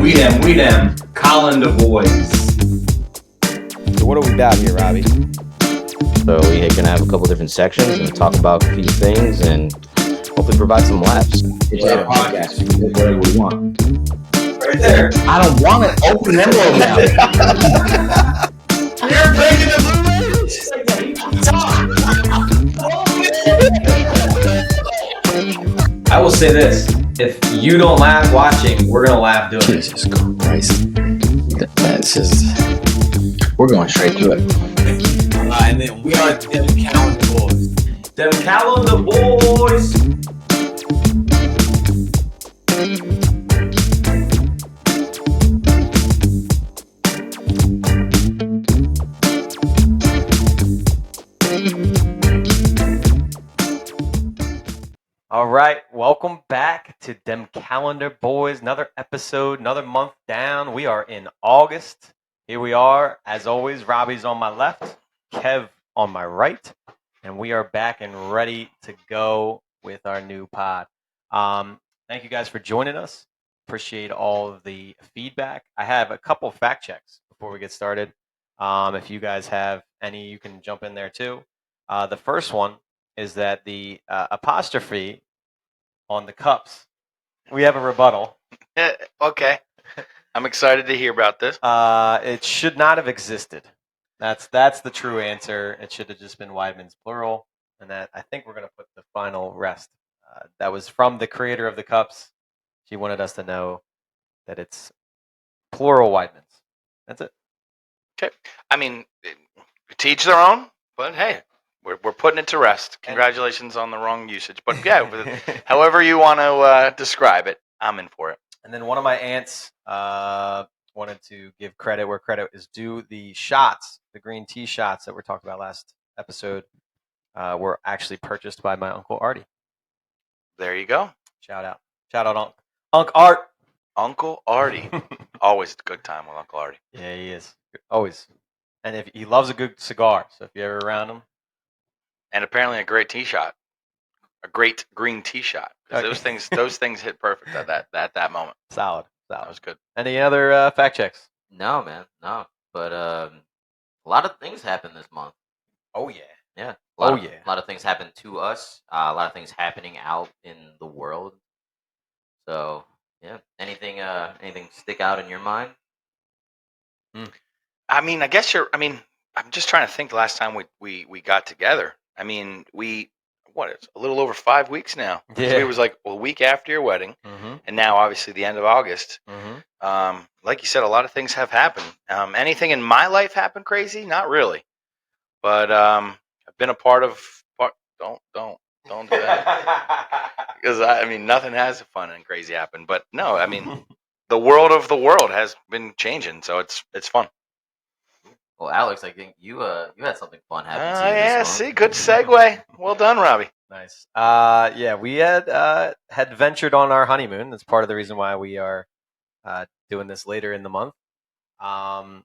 We them, Colander boys. So what are we about here, Robbie? So we're gonna have a couple different sections and talk about a few things and hopefully provide some laughs. It's our podcast. We can do whatever we want. Right there. I don't want to open an envelope now. You're breaking the blue. I will say this: if you don't laugh watching, we're gonna laugh doing it. Jesus Christ! That's just we're going straight to it. And then we are them Calendar Boys. Them Calendar boys. All right, welcome back to Dem Calendar Boys. Another episode, another month down. We are in August. Here we are. As always, Robbie's on my left, Kev on my right, and we are back and ready to go with our new pod. Thank you guys for joining us. Appreciate all of the feedback. I have a couple fact checks before we get started. If you guys have any, you can jump in there too. The first one is that the apostrophe on the cups, we have a rebuttal. Okay. I'm excited to hear about this. It should not have existed. That's the true answer. It should have just been Weidman's plural, and that I think we're going to put the final rest. That was from the creator of the cups. She wanted us to know that it's plural Weidmans. That's it. Okay. I mean, to each their own, but hey, we're putting it to rest. Congratulations on the wrong usage. But yeah, however you want to describe it, I'm in for it. And then one of my aunts wanted to give credit where credit is due. The shots, the green tea shots that we talked about last episode, were actually purchased by my Uncle Artie. There you go. Shout out, Unc Art. Uncle Artie. Always a good time with Uncle Artie. Yeah, he is always, and if he loves a good cigar, so if you're ever around him, And apparently a great tee shot. A great green tee shot. 'Cause those things hit perfect at that moment. solid. That was good. Any other fact checks? No, man, no. But a lot of things happened this month. Oh yeah. Yeah. Oh, A yeah. lot of things happened to us. A lot of things happening out in the world. So yeah. Anything stick out in your mind? I mean, I'm just trying to think the last time we got together. I mean, it's a little over 5 weeks now. Yeah. So it was like a week after your wedding, Mm-hmm. and now obviously the end of August. Mm-hmm. Like you said, a lot of things have happened. Anything in my life happened crazy? Not really, but I've been a part of. Don't do that because nothing has fun and crazy happened. But no, I mean the world of the world has been changing, so it's fun. Well, Alex, I think you had something fun happen to you Yeah, this month. see, good segue. Well done, Robbie. Nice. Yeah, we had ventured on our honeymoon. That's part of the reason why we are doing this later in the month. And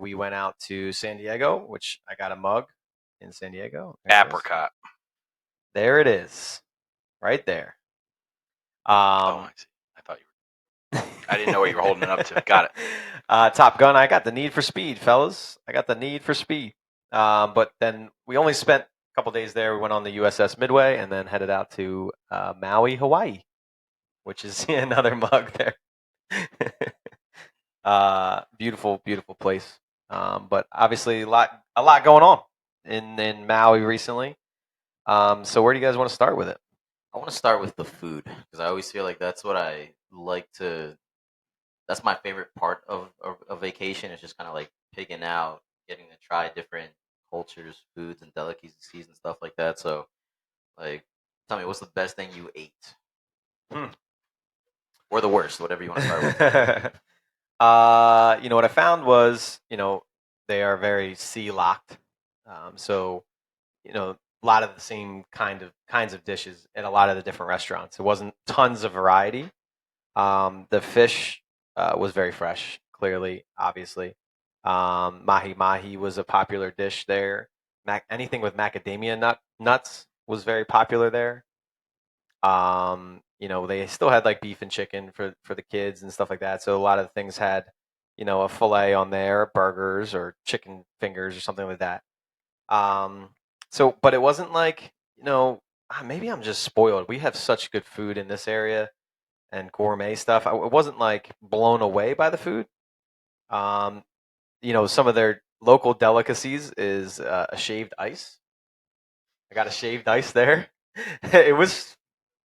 we went out to San Diego, which I got a mug in San Diego. There it is. Apricot. There it is, right there. I see. I thought you were. I didn't know what you were holding it up to. Got it. Top Gun. I got the Need for Speed, fellas. I got the Need for Speed. But then we only spent a couple days there. We went on the USS Midway and then headed out to Maui, Hawaii, which is another mug there. Beautiful, beautiful place. But obviously a lot going on in Maui recently. So where do you guys want to start with it? I want to start with the food because I always feel like that's what I like to. That's my favorite part of a vacation. Is just kind of like picking out, getting to try different cultures, foods, and delicacies and stuff like that. So, like, tell me, what's the best thing you ate, or the worst, whatever you want to start with. What I found was, they are very sea locked. So, a lot of the same kinds of dishes at a lot of the different restaurants. It wasn't tons of variety. The fish was very fresh, clearly, obviously. Mahi mahi was a popular dish there. Anything with macadamia nuts was very popular there. they still had like beef and chicken for the kids and stuff like that. So a lot of things had, a fillet on there, burgers or chicken fingers or something like that. But it wasn't like, maybe I'm just spoiled. We have such good food in this area and gourmet stuff. I wasn't like blown away by the food. Um, some of their local delicacies is a shaved ice. I got a shaved ice there. It was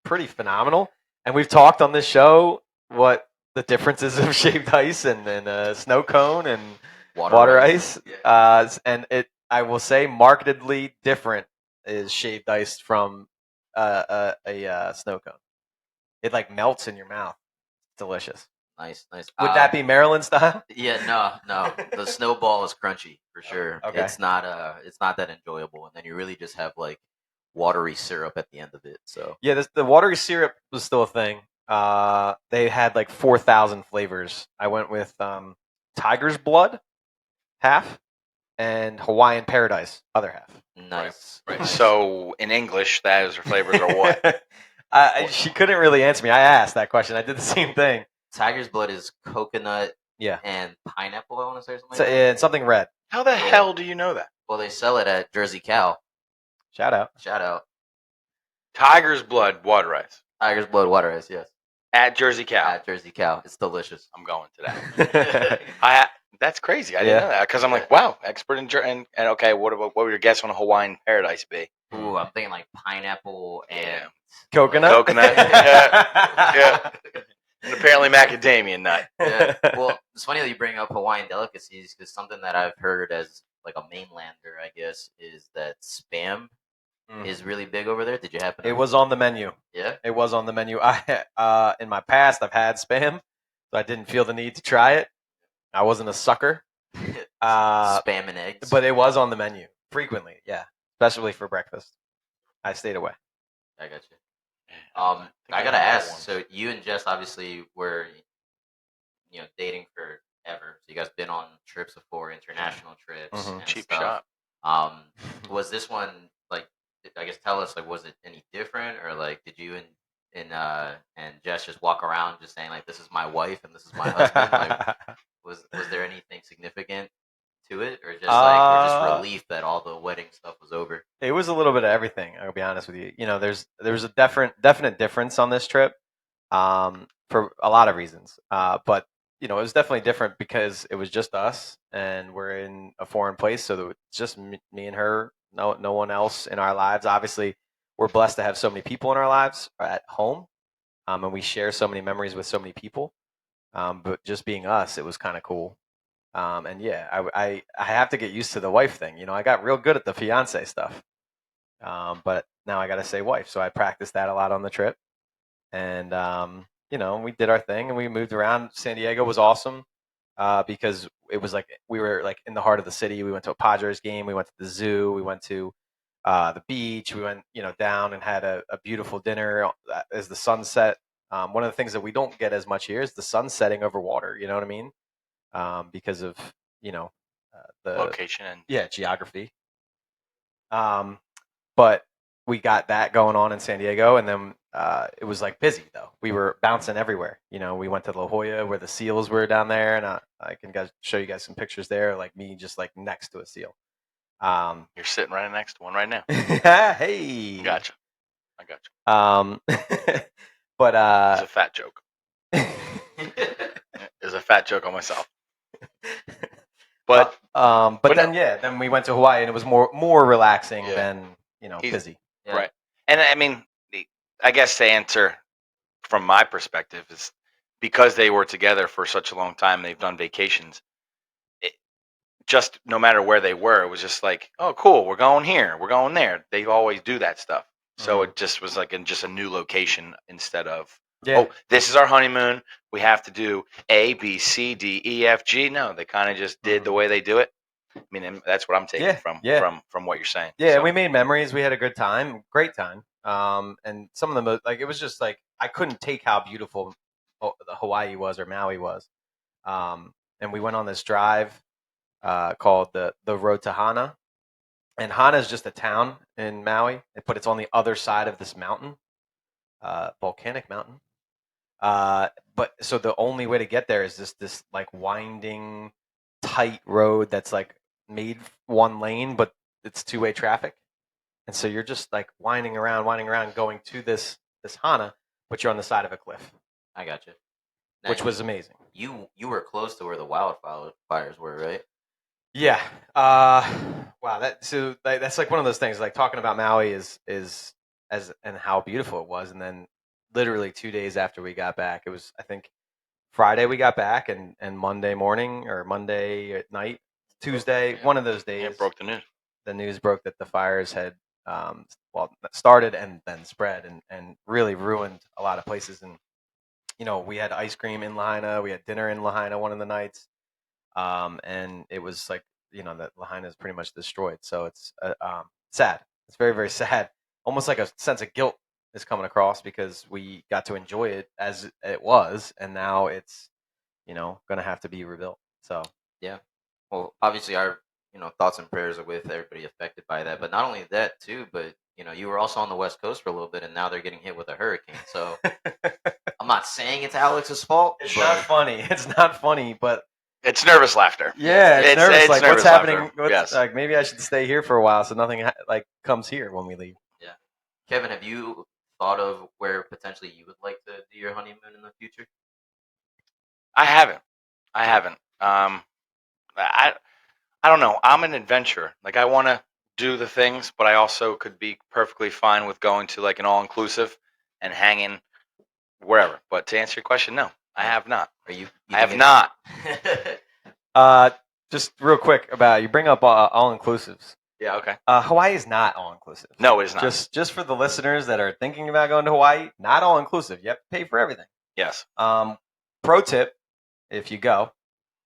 pretty phenomenal. And we've talked on this show what the differences of shaved ice and snow cone and water ice. Yeah. I will say, markedly different is shaved ice from a snow cone. It like melts in your mouth. Delicious. Nice. Would that be Maryland style? Yeah, no. The snowball is crunchy for sure. Okay. It's not that enjoyable, and then you really just have like watery syrup at the end of it. So Yeah, the watery syrup was still a thing. They had like 4,000 flavors. I went with tiger's blood, half, and Hawaiian paradise, other half. nice. Right. Nice. So in English, those flavors are what? She couldn't really answer me. I asked that question. I did the same thing. Tiger's blood is coconut Yeah. and pineapple. I want to say something. So, like that. it's something red. How the hell do you know that? Well, they sell it at Jersey Cow. Shout out. Shout out. Tiger's blood water ice Tiger's blood water ice. Yes, at Jersey Cow. at Jersey Cow. It's delicious. I'm going to that. That's crazy. I didn't know that because I'm like, wow, expert in and okay. What would your guess on a Hawaiian paradise be? Ooh, I'm thinking like pineapple and Yeah. Coconut? Coconut. Yeah. And apparently macadamia nut. Yeah. Well, it's funny that you bring up Hawaiian delicacies because something that I've heard as like a mainlander, I guess, is that Spam is really big over there. Did you happen? It was on the menu. Yeah. It was on the menu. In my past, I've had Spam, so I didn't feel the need to try it. I wasn't a sucker. Spam and eggs. But it was on the menu frequently, yeah, especially for breakfast. I stayed away. I got you. I gotta ask. So you and Jess obviously were, dating forever. So you guys been on trips before, international trips. Mhm. And Cheap stuff. shot. Was this one like? I guess tell us like, was it any different, or like, did you and Jess just walk around just saying like, this is my wife and this is my husband? Like, was there anything significant to it, or just we're just relieved that all the wedding stuff was over? It was a little bit of everything. I'll be honest with you. There was a definite difference on this trip, for a lot of reasons. But it was definitely different because it was just us, and we're in a foreign place, so it's just me and her. No one else in our lives. Obviously, we're blessed to have so many people in our lives at home, and we share so many memories with so many people. But just being us, it was kind of cool. And yeah, I have to get used to the wife thing. I got real good at the fiance stuff, but now I got to say wife. So I practiced that a lot on the trip, and we did our thing and we moved around. San Diego was awesome because it was like we were like in the heart of the city. We went to a Padres game. We went to the zoo. We went to the beach. We went down and had a beautiful dinner as the sun set. One of the things that we don't get as much here is the sun setting over water. You know what I mean? Because of the Location and geography. But we got that going on in San Diego, and then it was like busy though. We were bouncing everywhere. We went to La Jolla where the seals were down there, and I can show you guys some pictures there, like me just like next to a seal. you're sitting right next to one right now. Hey, Gotcha. I got you. But It's a fat joke. It's a fat joke on myself. But but then then we went to Hawaii, and it was more relaxing Yeah. than busy. Yeah. Right. And I mean, I guess the answer from my perspective is because they were together for such a long time, they've done vacations. Just no matter where they were, it was just like, oh, cool, we're going here, we're going there. They always do that stuff. So it just was like in just a new location instead of, Yeah. oh, this is our honeymoon. We have to do A, B, C, D, E, F, G. No, they kind of just did the way they do it. I mean, that's what I'm taking from what you're saying. Yeah, So, we made memories. We had a good time, great time. And some of them, like it was just like I couldn't take how beautiful the Hawaii was or Maui was. And we went on this drive called the Road to Hana, and Hana is just a town in Maui, but it's on the other side of this mountain. volcanic mountain. But so the only way to get there is this like winding, tight road that's like made one lane, but it's two-way traffic, and so you're just like winding around, going to this Hana, but you're on the side of a cliff, I got you. which was amazing. You were close to where the wildfires were, right? Yeah. Wow. That's like one of those things. Like talking about Maui is as and how beautiful it was, and then literally 2 days after we got back, it was I think Friday we got back, and Monday morning or Monday at night, Tuesday, one of those days, It broke the news. the news broke that the fires had started and then spread and really ruined a lot of places. And we had ice cream in Lahaina, we had dinner in Lahaina one of the nights. And it was like that Lahaina is pretty much destroyed. So it's sad. It's very, very sad. Almost like a sense of guilt is coming across because we got to enjoy it as it was, and now it's going to have to be rebuilt. So Yeah. Well, obviously our thoughts and prayers are with everybody affected by that. But not only that too, but you were also on the West Coast for a little bit, and now they're getting hit with a hurricane. So I'm not saying it's Alex's fault. it's but not funny. It's not funny, but It's nervous laughter. yeah, it's nervous. it's Like nervous what's happening? laughter. Yes. Like maybe I should stay here for a while so nothing like comes here when we leave. Kevin, have you thought of where potentially you would like to do your honeymoon in the future? I haven't. I don't know. I'm an adventurer. Like I want to do the things, but I also could be perfectly fine with going to like an all inclusive and hanging wherever. But to answer your question, no, I have not. Are you? I have not. Just real quick about you bring up all inclusives. Yeah. Okay. Hawaii is not all inclusive. No, it is not. Just for the listeners that are thinking about going to Hawaii, not all inclusive. You have to pay for everything. Yes. Pro tip: if you go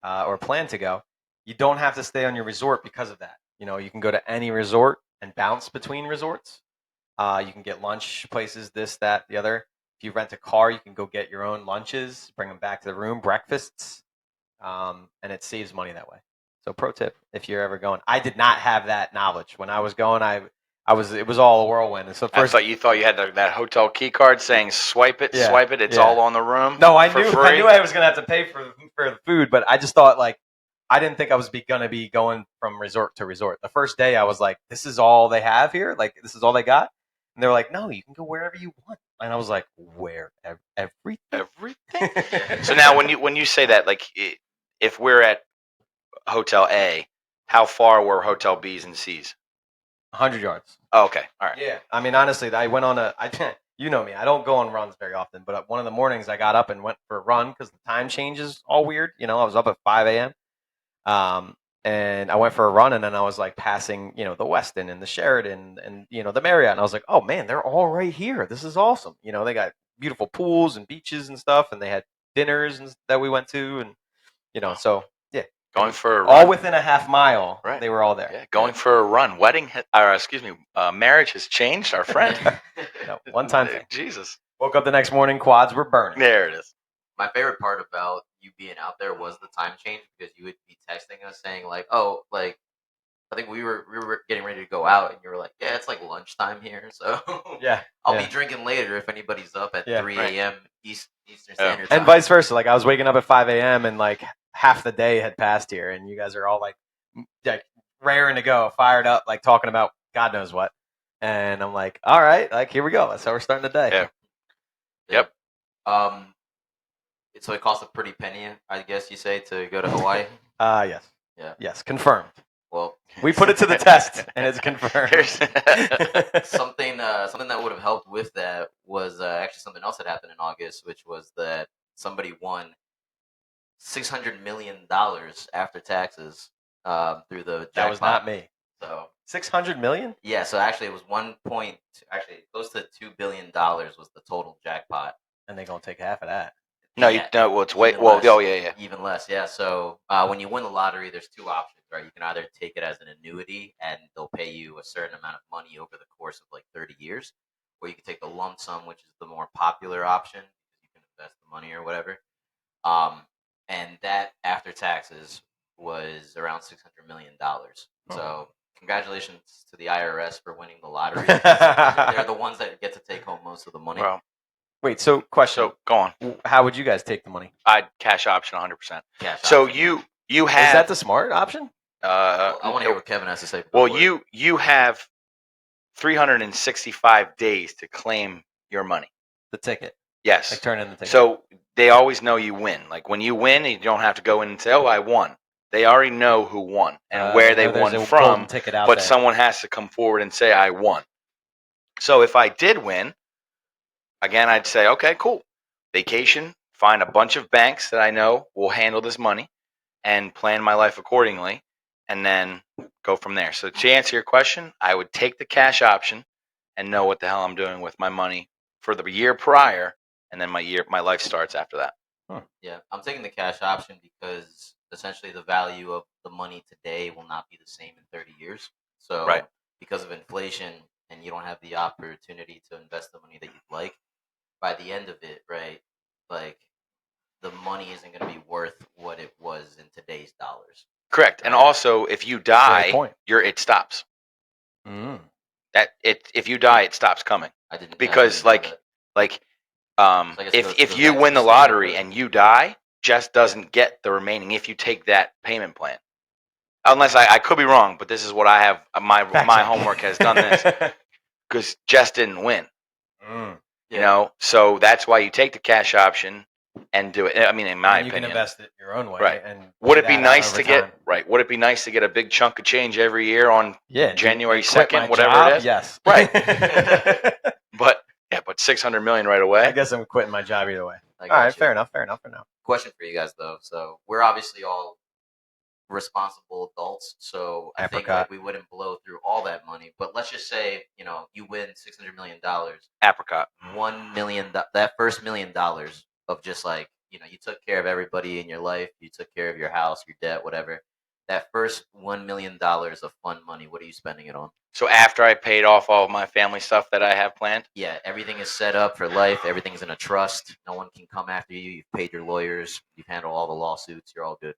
or plan to go, you don't have to stay on your resort because of that. You can go to any resort and bounce between resorts. You can get lunch places, this, that, the other. If you rent a car, you can go get your own lunches, bring them back to the room, breakfasts, and it saves money that way. So, pro tip: if you're ever going, I did not have that knowledge when I was going. It was all a whirlwind. And so I first, thought you had that hotel key card saying swipe it, Yeah, swipe it. It's yeah. all on the room. no, I for knew free. I was gonna have to pay for the food, but I just thought like I didn't think I was gonna be going from resort to resort. The first day, I was like, "This is all they have here. Like this is all they got." And they were like, "No, you can go wherever you want." And I was like, "Where? Everything?" Everything. So now, when you say that, like, if we're at Hotel A, how far were Hotel B's and C's? 100 yards. Oh, okay, all right. Yeah, I mean, honestly, I went on you know me, I don't go on runs very often, but one of the mornings I got up and went for a run because the time change is all weird. I was up at 5 a.m. And I went for a run, and then I was like passing, the Westin and the Sheraton and the Marriott, and I was like, oh man, they're all right here. This is awesome. They got beautiful pools and beaches and stuff, and they had dinners that we went to, and so yeah, Going for a run. all within a half mile. Right. They were all there. Yeah, going for a run. Marriage has changed, our friend. No, one time thing. Jesus. Woke up the next morning, quads were burning. There it is. My favorite part about you being out there was the time change because you would be texting us saying like, "Oh, like I think we were getting ready to go out," and you were like, "Yeah, it's like lunchtime here, so Yeah, I'll yeah. be drinking later if anybody's up at Yeah. 3 Right. a.m. Eastern Standard Time." And vice versa. Like I was waking up at 5 a.m. and like half the day had passed here, and you guys are all like raring to go, fired up, like talking about God knows what. And I'm like, all right, like here we go. That's how we're starting the day. Yeah. Yep. So it costs a pretty penny, I guess you say, to go to Hawaii. Yes. Yeah. Yes. Confirmed. Well, We put it to the test, and it's confirmed. something that would have helped with that was actually something else that happened in August, which was that somebody won $600 million after taxes through the jackpot. That was not me. So 600 million? yeah, so actually it was close to $2 billion was the total jackpot. And they're gonna take half of that. No, Yeah. well, it's way. Even Well, less. oh yeah. Even less, yeah. So when you win the lottery, there's two options, right? You can either take it as an annuity, and they'll pay you a certain amount of money over the course of like 30 years, or you can take the lump sum, which is the more popular option. You can invest the money or whatever. And that after taxes was around $600 million. So congratulations to the IRS for winning the lottery. They're the ones that get to take home most of the money. Well, Wait, so question. So go on. How would you guys take the money? I'd cash option 100%. Cash So option. you Is have that the smart option? I want to hear what Kevin has to say. well you have 365 days to claim your money. The ticket. Yes. Like turn in the ticket. So they always know you win. Like when you win, you don't have to go in and say, "Oh, I won." They already know who won and where they there's won a from. golden ticket out But there. someone has to come forward and say, "I won." So if I did win, again, I'd say, "Okay, cool. Vacation. Find a bunch of banks that I know will handle this money, and plan my life accordingly, and then go from there." So to answer your question, I would take the cash option and know what the hell I'm doing with my money for the year prior, and then my life starts after that. Yeah, I'm taking the cash option because essentially the value of the money today will not be the same in 30 years. So Right. because of inflation and you don't have the opportunity to invest the money that you'd like, by the end of it, right, like the money isn't going to be worth what it was in today's dollars. Correct. And Right. also, if you Great die, point. it stops. Mm. If you die, it stops coming. I didn't Because, know like, that. Like, I guess it if goes you back to win the the lottery standard. and you die, Jess doesn't get the remaining if you take that payment plan. Unless I could be wrong, but this is what I have. My Fact my check. homework has done this because Jess didn't win. Mm. You know, so that's why you take the cash option and do it. I mean, in my And you opinion, can invest it your own way. Right. And would pay it be that out nice over to get time. right? Would it be nice to get a big chunk of change every year on Yeah, do January you quit 2nd, my whatever job? it is? Yes. Right. But 600 million right away. I guess I'm quitting my job either way. I All got right, you. fair enough for now. Question for you guys though. So we're obviously all responsible adults, so I think Apricot. like we wouldn't blow through all that money. But let's just say you win $600 million, Apricot. $1 million, that first $1 million of just like you took care of everybody in your life, you took care of your house, your debt, whatever. That first $1 million of fun money, what are you spending it on? So after I paid off all of my family stuff that I have planned, Yeah, everything is set up for life. Everything's in a trust. No one can come after you. You've paid your lawyers. You've handled all the lawsuits. You're all good.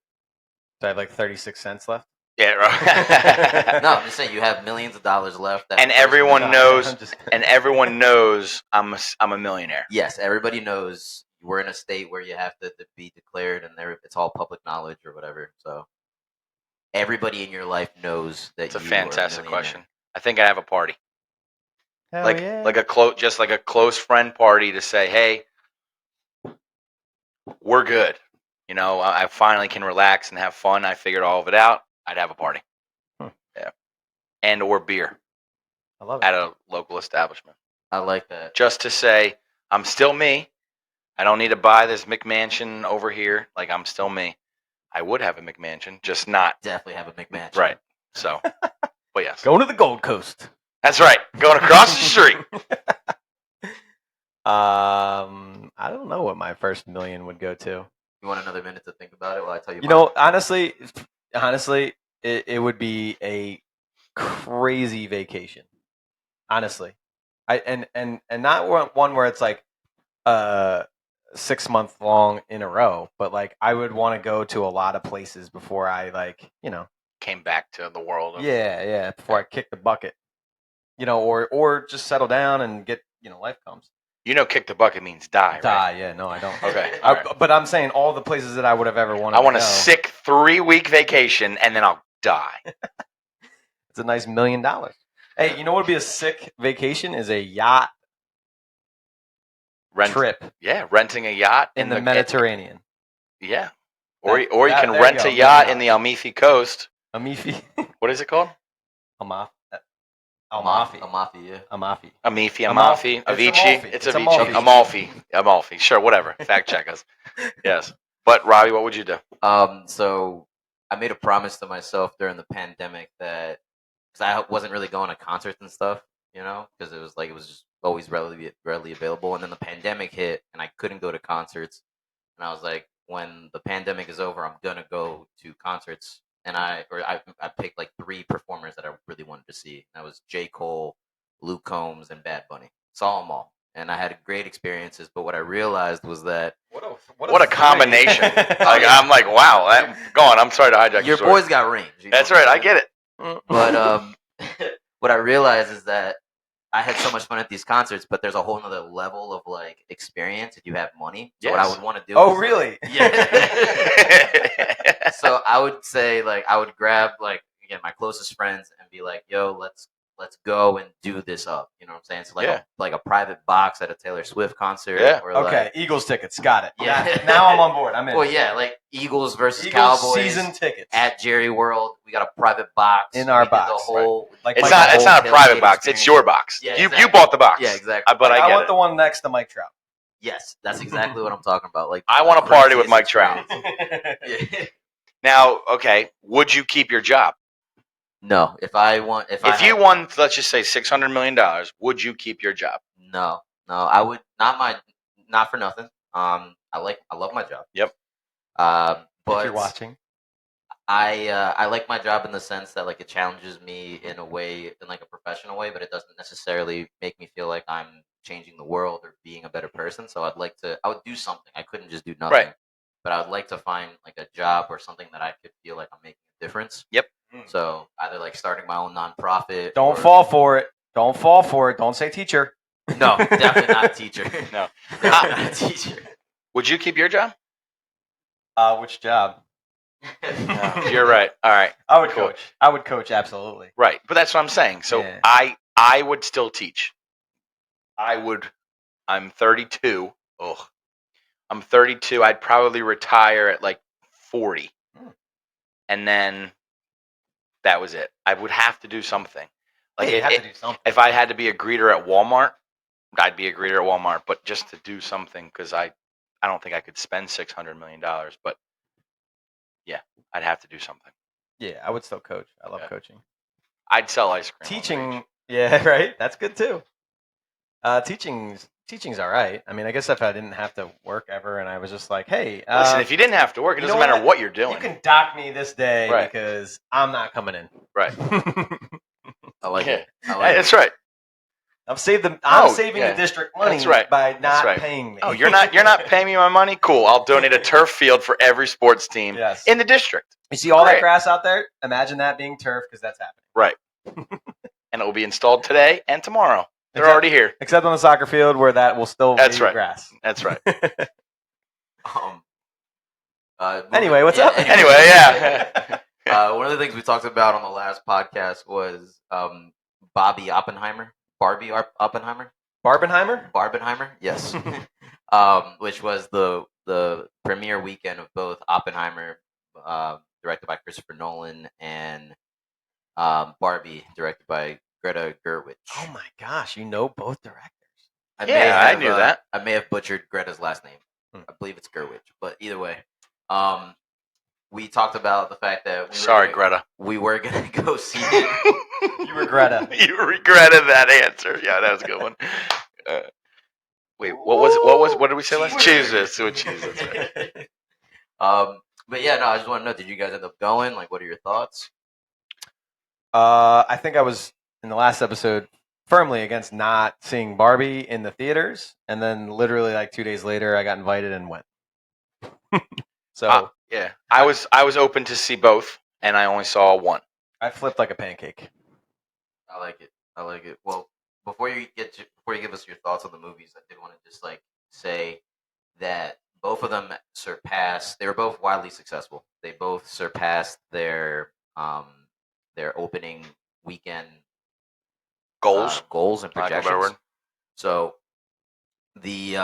So I have like 36 cents left. yeah, right. No, I'm just saying you have millions of dollars left. That And first everyone $1 knows- I'm just- and everyone knows I'm a millionaire. Yes, everybody knows we're in a state where you have to be declared, and it's all public knowledge or whatever. So everybody in your life knows that It's a you fantastic are a millionaire. question. I think I have a party, Hell like yeah. like a close friend party to say, hey, we're good. I finally can relax and have fun. I figured all of it out. I'd have a party. Yeah, and or beer I love it. at a local establishment, I like that. just to say I'm still me. I don't need to buy this McMansion over here. Like I'm still me. I would have a McMansion, just not Definitely have a McMansion. right. So, but yes, Going to the Gold Coast. that's right. Going across the street. I don't know what my first million would go to. You want another minute to think about it while I tell you? You mine? know, honestly, it would be a crazy vacation. Honestly, and not one where it's like 6 month long in a row, but like I would want to go to a lot of places before I Came back to the world. Of, before I kick the bucket, or just settle down and get life comes. Kick the bucket means die. Right? Die, yeah, no, I don't. Okay, all right. But I'm saying all the places that I would have ever wanted. I want to a go. sick 3-week vacation and then I'll die. It's a nice $1 million. Hey, you know what would be a sick vacation is a yacht trip Yeah, renting a yacht in the Mediterranean. Yeah, or you That- can there you rent go, a yacht yeah. in the Amalfi Coast. Amalfi, What is it called? Amalfi, Amalfi, yeah. Amalfi. Amalfi, Amalfi. Avicii. It's Amalfi. It's It's Avicii. Amalfi. Sure, whatever. Fact check us. Yes, but Robbie, what would you do? So I made a promise to myself during the pandemic that because I wasn't really going to concerts and stuff, because it was just always readily available, and then the pandemic hit and I couldn't go to concerts, and I was like, when the pandemic is over, I'm gonna go to concerts, and I picked like 3 performers that I really wanted to see. That was J. Cole, Luke Combs, and Bad Bunny. Saw them all, and I had great experiences. But what I realized was that What a combination! I'm like, wow. Go on. I'm sorry to hijack your story. boys got range. That's right. I get it. But what I realized is that I had so much fun at these concerts, but there's a whole nother level of like experience if you have money. So what I Yes. would want to do. Oh, is, really? Yeah. So I would say like I would grab like again my closest friends and be like, "Yo, let's go and do this up." You know what I'm saying? So like Yeah. like a private box at a Taylor Swift concert. Yeah. Or Okay, like, Eagles tickets. Got it. Yeah. Now I'm on board. I'm in. well, yeah, like Eagles versus Eagles Cowboys season tickets. at Jerry World. We got a private box In our We did box, The whole Like It's Mike not. the It's whole not a private tailgate box. It's experience. your box. Yeah, You exactly. bought the box. Yeah, exactly. But Like, I I get want it. the one next to Mike Trout. Yes, that's exactly what I'm talking about. Like I the want to party with craziest Mike Trout. experience. Yeah. Now, okay, would you keep your job No, if if you won? Let's just say $600 million. Would you keep your job? No, I would not for nothing. I love my job. Yep. But If you're watching. I like my job in the sense that like it challenges me in a way, in like a professional way, but it doesn't necessarily make me feel like I'm changing the world or being a better person. So I would do something. I couldn't just do nothing. Right. But I would like to find like a job or something that I could feel like I'm making a difference. Yep. So either like starting my own nonprofit. Don't or- fall for it. Don't fall for it. Don't say teacher. No, definitely not a teacher. No. Definitely not a teacher. Would you keep your job? Which job? No, you're right. All right. I would Cool. coach. I would coach, absolutely. Right. But that's what I'm saying. So Yeah. I would still teach. I'm 32. Ugh. I'm 32. I'd probably retire at like 40. And then that was it. I would have to do something. Like Yeah, you have to do something. if I had to be a greeter at Walmart, I'd be a greeter at Walmart. But just to do something, because I don't think I could spend $600 million. But yeah, I'd have to do something. Yeah, I would still coach. I love Yeah. coaching. I'd sell ice cream. on Teaching, stage. yeah, right. That's good too. Teaching's all right. I mean, I guess if I didn't have to work ever, and I was just like, hey, Listen, if you didn't have to work, it you doesn't know matter what? what you're doing. you can dock me this day Right. because I'm not coming in. Right. I like Yeah. it. I Hey, like that's it. right. I'm saving yeah. the district money That's right. by That's not right. paying me. Oh, you're not paying me my money? Cool. I'll donate a turf field for every sports team Yes. in the district. You see all that Great. grass out there? Imagine that being turf because that's happening. Right. And it will be installed today and tomorrow. They're Exact- already here. Except on the soccer field where that will still That's be right. grass. That's right. Anyway, what's up? Anyway, yeah. One of the things we talked about on the last podcast was Barbie Oppenheimer. Barbenheimer? Yes. Which was the premiere weekend of both Oppenheimer, directed by Christopher Nolan, and Barbie, directed by Greta Gerwig. Oh my gosh, you know both directors. Yeah, I knew that. I may have butchered Greta's last name. Hmm. I believe it's Gerwig, but either way, we talked about the fact that Sorry, Greta. we were gonna go see it. You were Greta. You regretted that answer. Yeah, that was a good one. Wait, what did we say last? Jesus. Oh, Jesus. Right. But yeah, no, I just want to know, did you guys end up going? Like, what are your thoughts? I think I was in the last episode firmly against not seeing Barbie in the theaters, and then literally like 2 days later, I got invited and went. So Yeah, I was open to see both, and I only saw one. I flipped like a pancake. I like it. Well, before you give us your thoughts on the movies, I did want to just like say that both of them they were both wildly successful. They both surpassed their opening weekend goals and Lack of a better projections. word. So the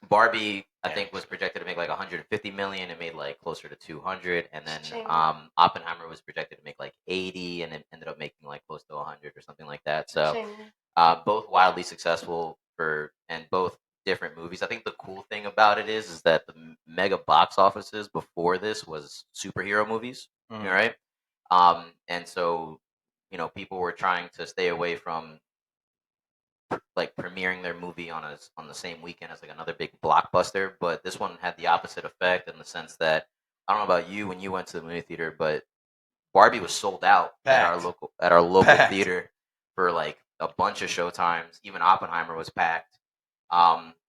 Barbie, I think, was projected to make like 150 million. It made like closer to 200, and then Oppenheimer was projected to make like 80, and it ended up making like close to 100 or something like that. So both wildly successful and both different movies. I think the cool thing about it is that the mega box offices before this was superhero movies, Mhm. right? And so people were trying to stay away from like premiering their movie on the same weekend as like another big blockbuster, but this one had the opposite effect in the sense that I don't know about you when you went to the movie theater, but Barbie was sold out at our local Packed. theater for like a bunch of showtimes. Even Oppenheimer was packed.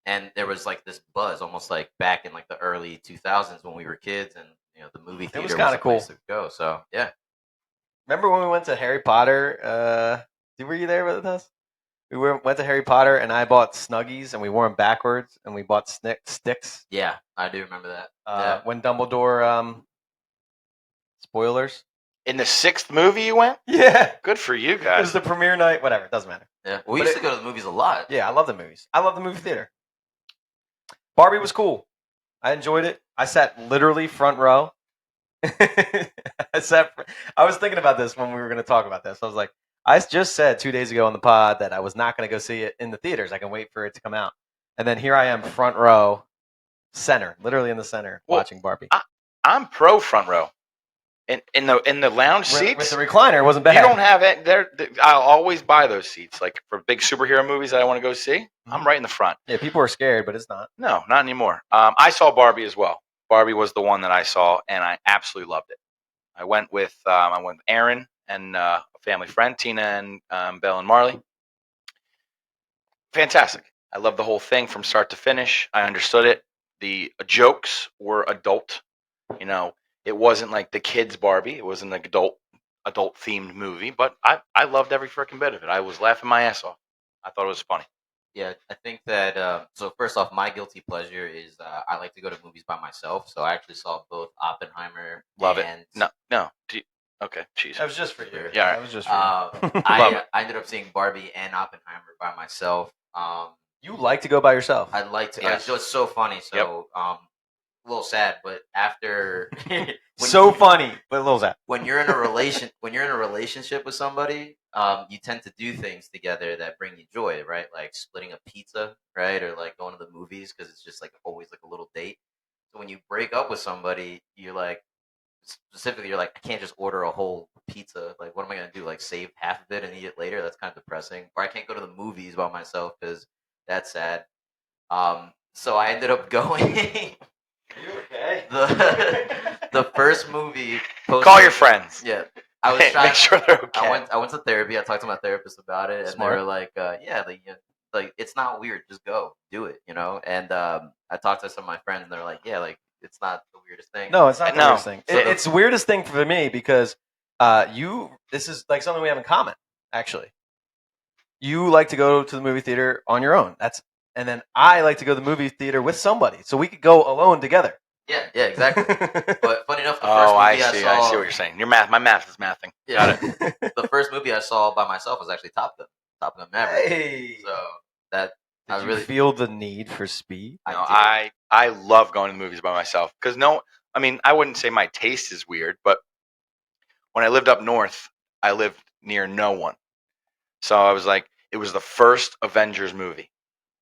And there was like this buzz, almost like back in like the early 2000s when we were kids, and the movie theater was kinda the place cool. to go. So yeah, Remember when we went to Harry Potter? Were you there with us? We went to Harry Potter, and I bought Snuggies, and we wore them backwards, and we bought sticks. Yeah, I do remember that. Yeah. When Dumbledore, spoilers. In the 6th movie you went? Yeah, Good for you it was guys. the premiere night. Whatever, it doesn't matter. Yeah. We But used to go to the movies a lot. Yeah, I love the movies. I love the movie theater. Barbie was cool. I enjoyed it. I sat literally front row. I was thinking about this when we were going to talk about this. I was like, I just said 2 days ago on the pod that I was not going to go see it in the theaters. I can wait for it to come out. And then here I am, front row, center, literally in the center, Well, watching Barbie. I'm pro front row. In the lounge With seats, the recliner, it wasn't bad. you don't have it. I'll always buy those seats. Like for big superhero movies that I want to go see, I'm right in the front. Yeah, people are scared, but it's not. No, not anymore. I saw Barbie as well. Barbie was the one that I saw, and I absolutely loved it. I went with Aaron and a family friend, Tina and Belle and Marley. Fantastic. I loved the whole thing from start to finish. I understood it. The jokes were adult. You know, it wasn't like the kids Barbie. It wasn't like adult themed movie, but I loved every freaking bit of it. I was laughing my ass off. I thought it was funny. Yeah, I think that. So first off, my guilty pleasure is I like to go to movies by myself. So I actually saw both Oppenheimer. Love it. and, No. Okay, jeez. That was just for you. Sure. Yeah, all right. That was just for you. Love it. I ended up seeing Barbie and Oppenheimer by myself. You like to go by yourself. I'd like to. Yes. It's so funny. So a little sad, but after So funny, but a little sad. when you're in a relationship with somebody, you tend to do things together that bring you joy, right? Like splitting a pizza, right, or like going to the movies because it's just like always like a little date. So when you break up with somebody, you're like, specifically, you're like, I can't just order a whole pizza. Like, what am I gonna do? Like, save half of it and eat it later? That's kind of depressing. Or I can't go to the movies by myself because that's sad. So I ended up going. Are you okay? the first movie. Call your friends. Yeah, I was Hey, trying. make sure they're okay. I went to therapy. I talked to my therapist about it, and Smart. they were like, "Yeah, like it's not weird. Just go, do it, you know." And I talked to some of my friends, and they're like, "Yeah, like it's not the weirdest thing." No, it's not the No. weirdest thing. So It's the weirdest thing for me because this is like something we have in common, actually. You like to go to the movie theater on your own. And then I like to go to the movie theater with somebody, so we could go alone together. Yeah, exactly. But funny enough, the first Oh, I movie see. I saw. I see what you're saying. My math is mathing. Yeah, the first movie I saw by myself was actually Top Gun. Top Gun Maverick. Hey. So that I Did really you feel the need for speed? I No, did. I love going to the movies by myself because I wouldn't say my taste is weird, but when I lived up north, I lived near no one, so I was like, it was the first Avengers movie,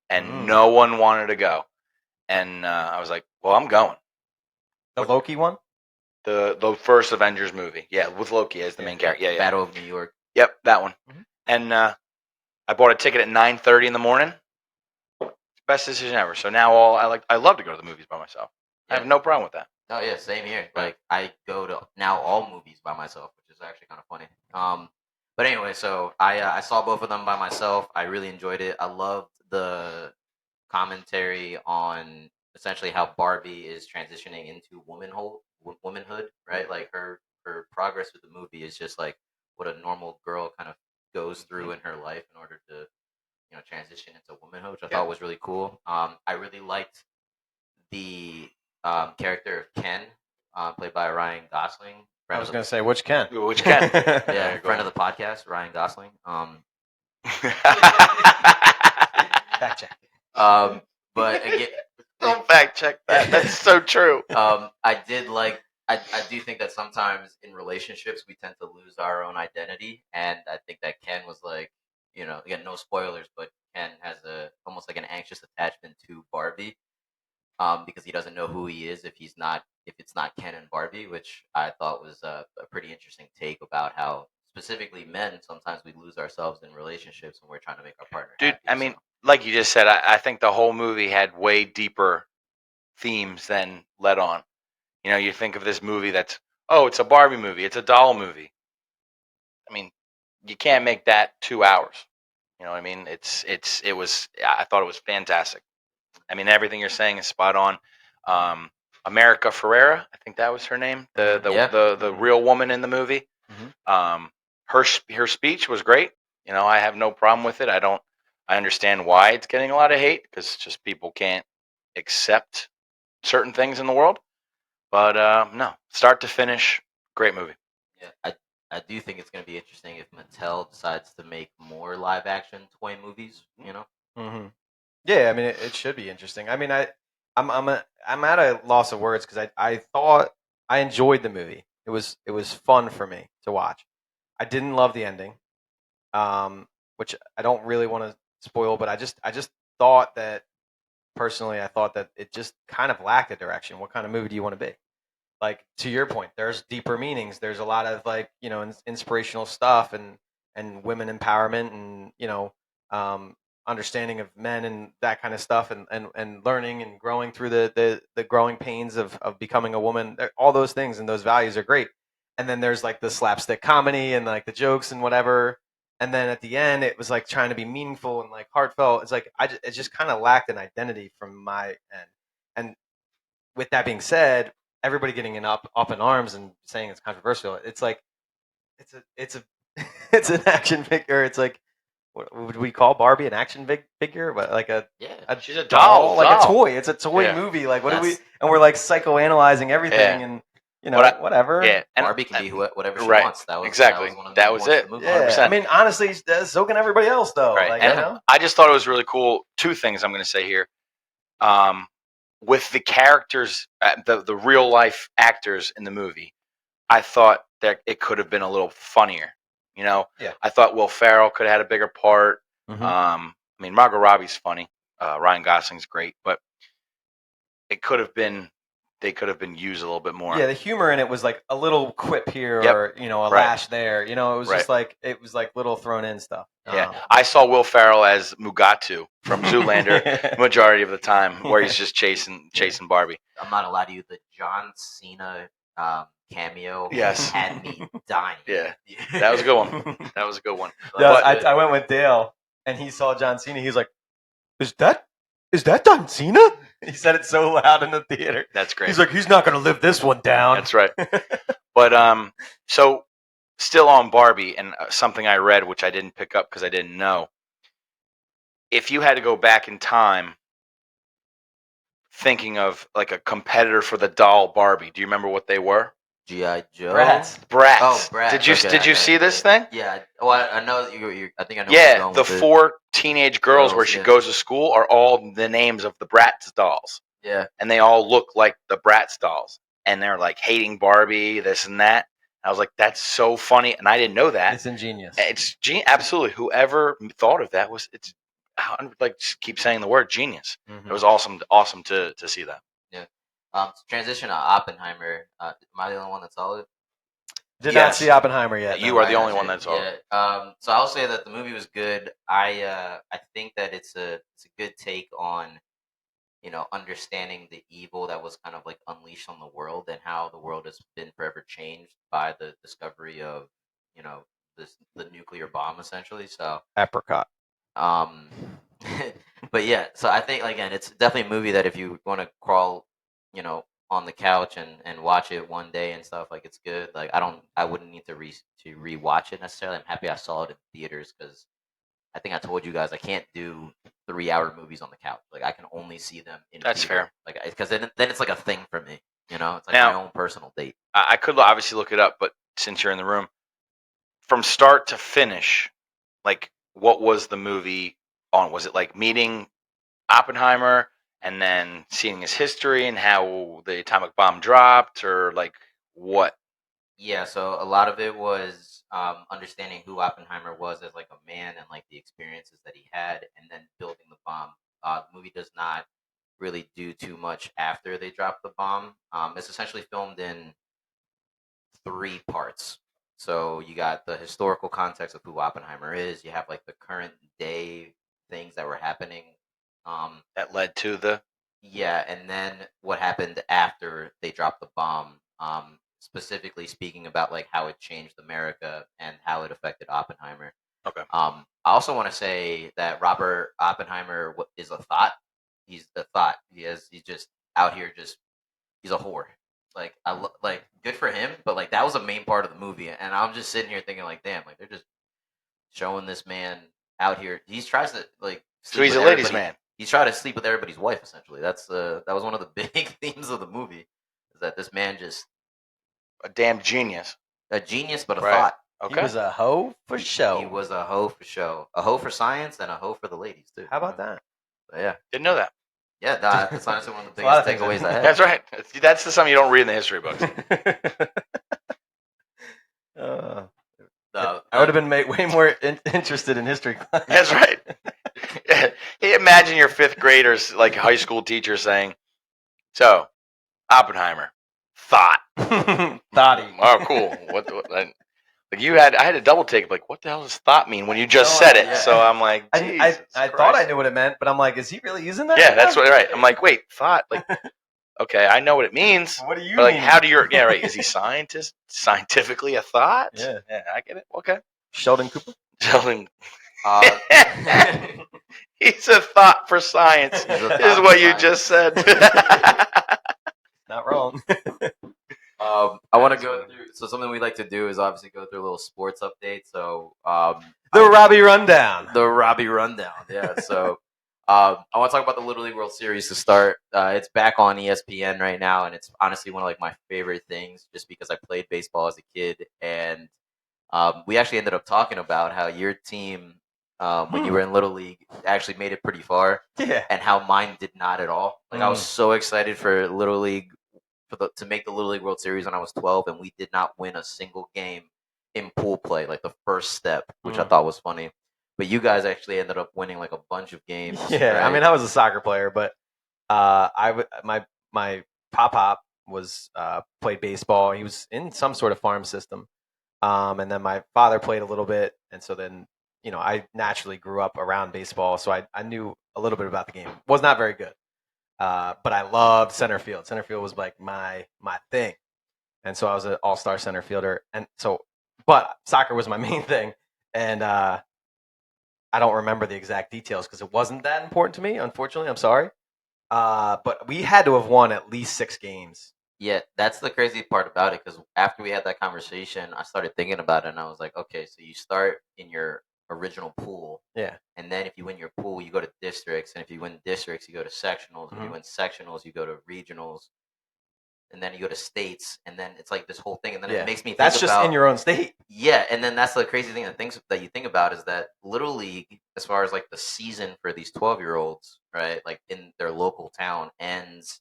and no one wanted to go, and I was like, well, I'm going. The Loki one? The first Avengers movie, yeah, with Loki as the main character, yeah. Battle of New York. Yep, that one. Mhm. And I bought a ticket at 9:30 in the morning. Best decision ever. So now I love to go to the movies by myself. I have Yeah. no problem with that. Oh yeah, same here. Like I go to now all movies by myself, which is actually kind of funny. But anyway, so I saw both of them by myself. I really enjoyed it. I loved the commentary on essentially how Barbie is transitioning into womanhood, right? Like her progress with the movie is just like what a normal girl kind of goes through in her life in order to transition into womanhood, which I thought was really cool. I really liked the character of Ken, played by Ryan Gosling. I was going to say, which Ken? Which Ken? Yeah, go friend on. of the podcast, Ryan Gosling. Fact check. But again, Don't fact check that. That's so true. I did like. I do think that sometimes in relationships we tend to lose our own identity, and I think that Ken was like, again, no spoilers, but Ken has almost like an anxious attachment to Barbie, because he doesn't know who he is if it's not Ken and Barbie, which I thought was a pretty interesting take about how specifically men sometimes we lose ourselves in relationships when we're trying to make our partner Dude, happy, I mean, so. like you just said, I think the whole movie had way deeper themes than let on. You think of this movie that's, it's a Barbie movie, it's a doll movie. I mean, you can't make that 2 hours. You know what I mean? I thought it was fantastic. I mean, everything you're saying is spot on. America Ferrera, I think that was her name, the real woman in the movie. Mhm. Her speech was great. I have no problem with it. I don't I understand why it's getting a lot of hate because just people can't accept certain things in the world. But no, start to finish, great movie. Yeah, I do think it's going to be interesting if Mattel decides to make more live action toy movies. You know, Mm-hmm. Yeah, I mean, it should be interesting. I mean, I'm at a loss of words because I thought I enjoyed the movie. It was fun for me to watch. I didn't love the ending, which I don't really want to spoil, but I just thought that personally, I thought that it just kind of lacked a direction. What kind of movie do you want to be? Like to your point, there's deeper meanings. There's a lot of like inspirational stuff and women empowerment and understanding of men and that kind of stuff and learning and growing through the growing pains of becoming a woman. All those things and those values are great. And then there's like the slapstick comedy and like the jokes and whatever. And then at the end, it was like trying to be meaningful and like heartfelt. It's like it just kind of lacked an identity from my end. And with that being said, everybody getting up in arms and saying it's controversial. It's like it's a it's an action figure. It's like what would we call Barbie an action figure? But like yeah, She's a doll, like doll. a toy. It's a toy Yeah. movie. Like what do we? That's- And we're like psychoanalyzing everything Yeah. and Yeah, whatever. and Barbie can be whatever she right, wants. That was exactly. That was, one of the That was points of it. the movie. Yeah, 100%. I mean, honestly, so can everybody else, though. Right. Like, And I just thought it was really cool. Two things I'm going to say here. With the characters, the real life actors in the movie, I thought that it could have been a little funnier. Yeah. I thought Will Ferrell could have had a bigger part. Mhm. I mean, Margot Robbie's funny. Ryan Gosling's great, but it could have been. They could have been used a little bit more. Yeah, the humor in it was like a little quip here Yep. or a Right. lash there. It was Right. just like little thrown in stuff. Yeah, I saw Will Ferrell as Mugatu from Zoolander majority of the time, where he's just chasing Barbie. I'm not allowed to use the John Cena cameo. Yes. Had me dying. Yeah, that was a good one. That was a good one. Yeah, But- I went with Dale, and he saw John Cena. He was like, "Is that John Cena?" He said it so loud in the theater. That's great. He's like, "He's not going to live this one down." That's right. But so still on Barbie, and something I read which I didn't pick up because I didn't know. If you had to go back in time, thinking of like a competitor for the doll Barbie, do you remember what they were? G.I. Joe. Bratz. Bratz. Oh, Bratz. Did you Okay, did you okay, see this yeah. thing? Yeah. Well, I know that you. I think I know. where you're Yeah, going the with it. 4 teenage girls where Girls, she yeah. goes to school are all the names of the Bratz dolls. Yeah. And they all look like the Bratz dolls. And they're like hating Barbie, this and that. I was like, that's so funny. And I didn't know that. It's ingenious. It's absolutely. Whoever thought of that it's like just keep saying the word genius. Mhm. It was awesome to see that. To transition to Oppenheimer. Am I the only one that saw it? Did Yes. not see Oppenheimer yet. You no. are the only one that saw it. Yeah. So I'll say that the movie was good. I think that it's a good take on understanding the evil that was kind of like unleashed on the world and how the world has been forever changed by the discovery of the nuclear bomb essentially. So Apricot. but yeah, so I think again it's definitely a movie that if you want to crawl on the couch and watch it one day and stuff, like it's good. Like I wouldn't need to rewatch it necessarily. I'm happy I saw it in theaters because I think I told you guys I can't do 3-hour movies on the couch. Like I can only see them in That's theater. fair. Like because then it's like a thing for me. It's like Now- my own personal date. I could obviously look it up, but since you're in the room, from start to finish, like what was the movie on? Was it like meeting Oppenheimer and then seeing his history and how the atomic bomb dropped, or like what? Yeah, so a lot of it was understanding who Oppenheimer was as like a man and like the experiences that he had, and then building the bomb. The movie does not really do too much after they drop the bomb. It's essentially filmed in 3 parts. So you got the historical context of who Oppenheimer is. You have like the current day things that were happening. That led to the Yeah, and then what happened after they dropped the bomb, specifically speaking about like how it changed America and how it affected Oppenheimer. Okay. I also want to say that Robert Oppenheimer is a thought. He's a thought. He's just out here he's a whore. Like like good for him, but like that was a main part of the movie, and I'm just sitting here thinking like, damn, like they're just showing this man out here. He tries to like. So he's a with ladies' everybody. man. He's trying to sleep with everybody's wife. Essentially, that was one of the big themes of the movie. Is that this man just A damn genius. a genius, but a Right. thought. Okay. He was a hoe for show. He was a hoe for show, a hoe for science, and a hoe for the ladies too. How about that? So, yeah, Didn't know that. yeah. That's honestly one of the A lot of biggest things takeaways I- I had. That's right. That's the something you don't read in the history books. I would have been way more interested in history class. That's right. Hey, imagine your fifth graders, like high school teacher, saying, "So, Oppenheimer, thought." Thoughty. Oh, cool. What like I had a double take. Like, what the hell does thought mean when you just said it? yeah. So I'm like, I Jesus thought I Christ. knew what it meant, but I'm like, is he really using that? Yeah, that's what. Right. I'm like, wait, thought. Like, okay, I know what it means. What do you But like, mean? how do you? Yeah, right. Is he scientifically a thought? Yeah. I get it. Okay. Sheldon Cooper? Sheldon, Uh, he's a thought for science. He's a Is thought what for you science. just said. Not wrong. I want to go through. So something we like to do is obviously go through a little sports update. So The Robbie Rundown. the Robbie Rundown. Yeah. So I want to talk about the Little League World Series to start. It's back on ESPN right now, and it's honestly one of like my favorite things, just because I played baseball as a kid, and we actually ended up talking about how your team, when you were in Little League, actually made it pretty far, Yeah. and how mine did not at all. Like I was so excited for Little League to make the Little League World Series when I was 12, and we did not win a single game in pool play, like the first step, which I thought was funny. But you guys actually ended up winning like a bunch of games. Yeah, I right? mean, I was a soccer player, but my pop was played baseball. He was in some sort of farm system, and then my father played a little bit, and so then I naturally grew up around baseball, so I knew a little bit about the game. Was not very good, but I loved center field. Center field was like my thing, and so I was an all-star center fielder, and so but soccer was my main thing, and I don't remember the exact details because it wasn't that important to me. Unfortunately, I'm sorry. But we had to have won at least 6 games. Yeah, that's the crazy part about it, because after we had that conversation, I started thinking about it, and I was like, okay, so you start in your original pool, Yeah. and then if you win your pool, you go to districts, and if you win districts, you go to sectionals. If you win sectionals, you go to regionals, and then you go to states, and then it's like this whole thing, and then Yeah. it makes me think That's just about, in your own state. yeah, and then that's the crazy thing that you think about is that Little League, as far as like the season for these 12-year-olds, right, like in their local town, ends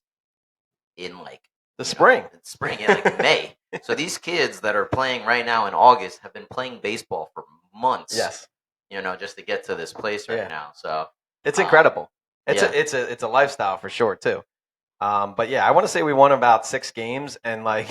in like The spring. in spring, yeah, like May. So these kids that are playing right now in August have been playing baseball for months. Yes. Just to get to this place right Yeah. now. So It's incredible. It's yeah. it's a lifestyle for sure too. But yeah, I want to say we won about 6 games, and like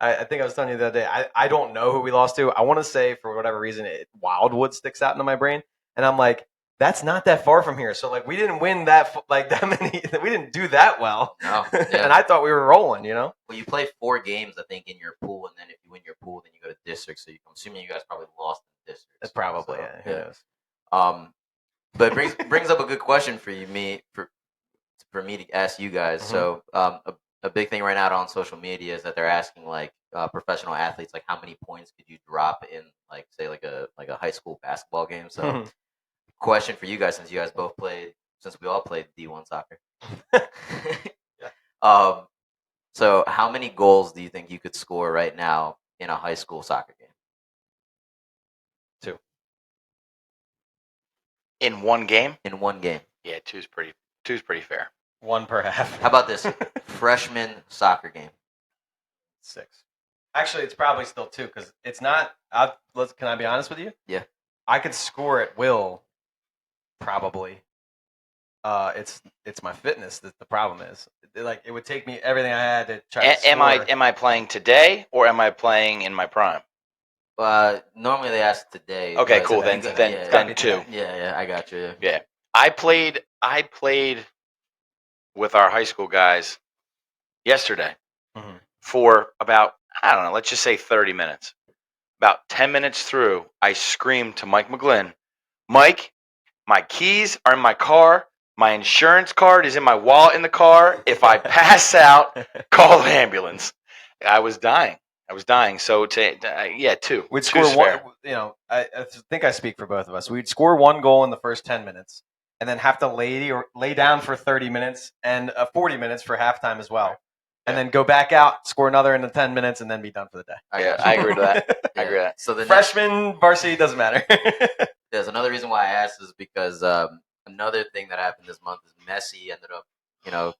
I think I was telling you the other day, I don't know who we lost to. I want to say for whatever reason, Wildwood sticks out into my brain, and I'm like, that's not that far from here. So like we didn't win that many. We didn't do that well. No, And yeah. I thought we were rolling. Well, you play 4 games, I think, in your pool, and then if you win your pool, then you go to districts. So I'm assuming you guys probably lost in districts. That's probably So, yeah. Who knows? But it brings up a good question for me to ask you guys. Mhm. So a big thing right now on social media is that they're asking like professional athletes, like how many points could you drop in like say like a high school basketball game. So question for you guys, since we all played D1 soccer. So how many goals do you think you could score right now in a high school soccer game? 2. In one game? In one game. Yeah, two's pretty fair. 1 per half. How about this freshman soccer game? 6. Actually, it's probably still 2 because it's not. Can I be honest with you? Yeah. I could score at will. Probably. It's my fitness that the problem is. Like it would take me everything I had to try. To Am I playing today or am I playing in my prime? Normally they ask today. Okay, but cool. I Then think- then 2. Yeah, I got you. Yeah. I played with our high school guys yesterday Mhm. for about, I don't know, let's just say 30 minutes. About 10 minutes through, I screamed to Mike McGlynn, Mike, my keys are in my car. My insurance card is in my wallet in the car. If I pass out, call the ambulance. I was dying. I was dying. So yeah, 2. We'd Two's score one. fair. You know, I think I speak for both of us. We'd score one goal in the first 10 minutes, and then have to lay down for 30 minutes and 40 minutes for halftime as well, and Yeah. then go back out, score another in the 10 minutes, and then be done for the day. Yeah, got you. I agree with that. I Yeah. agree with that. So the next, Freshman, varsity, doesn't matter. there's another reason why I asked is because another thing that happened this month is Messi ended up,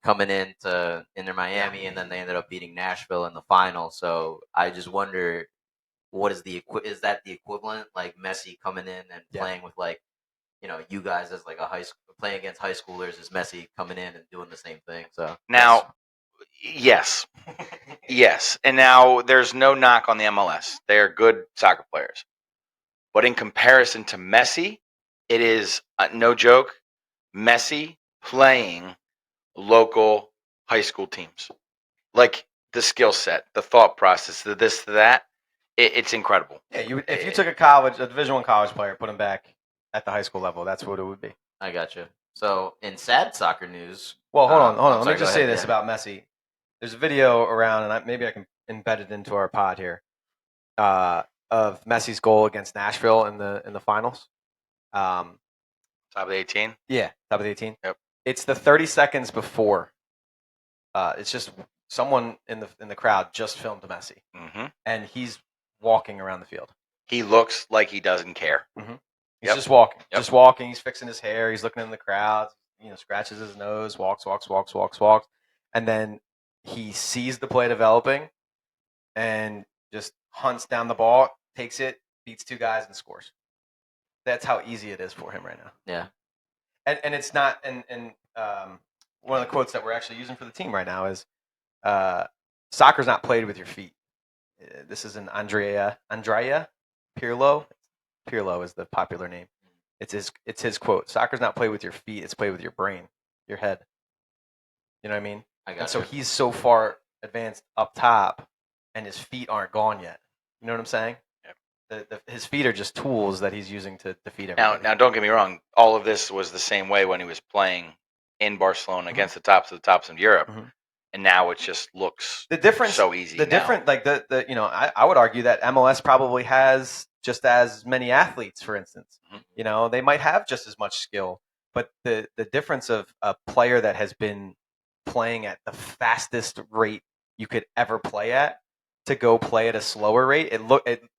coming into Inter Miami, and then they ended up beating Nashville in the final. So I just wonder, what is is that the equivalent, like Messi coming in and Yeah. playing with you guys as like a high school playing against high schoolers, is Messi coming in and doing the same thing? So Now, yes, yes, and now there's no knock on the MLS. They are good soccer players, but in comparison to Messi, it is no joke. Messi playing local high school teams, like the skill set, the thought process, the this, the that. It's incredible. Yeah, if you took a Division I college player, put him back at the high school level, that's what it would be. I got you. So in sad soccer news, Well, hold on. I'm Let sorry, me just go say ahead, this yeah. about Messi. There's a video around, and maybe I can embed it into our pod here, of Messi's goal against Nashville in the finals. Top of the 18. Yeah, top of the 18. Yep. It's the 30 seconds before. It's just someone in the crowd just filmed Messi, Hmm. and he's walking around the field. He looks like he doesn't care. He's Yep. just walking, Yep. just walking. He's fixing his hair. He's looking in the crowd. Scratches his nose, walks, and then he sees the play developing, and just hunts down the ball, takes it, beats 2 guys, and scores. That's how easy it is for him right now. Yeah. And it's not. And one of the quotes that we're actually using for the team right now is, "Soccer's not played with your feet." This is an Andrea Pirlo. Pirlo is the popular name. It's his quote. "Soccer's not played with your feet; it's played with your brain, your head." You know what I mean? I got And so you. he's so far advanced up top, and his feet aren't gone yet. You know what I'm saying? His feet are just tools that he's using to defeat everybody. Now, don't get me wrong. All of this was the same way when he was playing in Barcelona against the tops of Europe, Mhm. and now it just looks The difference, so easy. the now. different, like I would argue that MLS probably has just as many athletes. For instance, Mhm. they might have just as much skill, but the difference of a player that has been playing at the fastest rate you could ever play at to go play at a slower rate,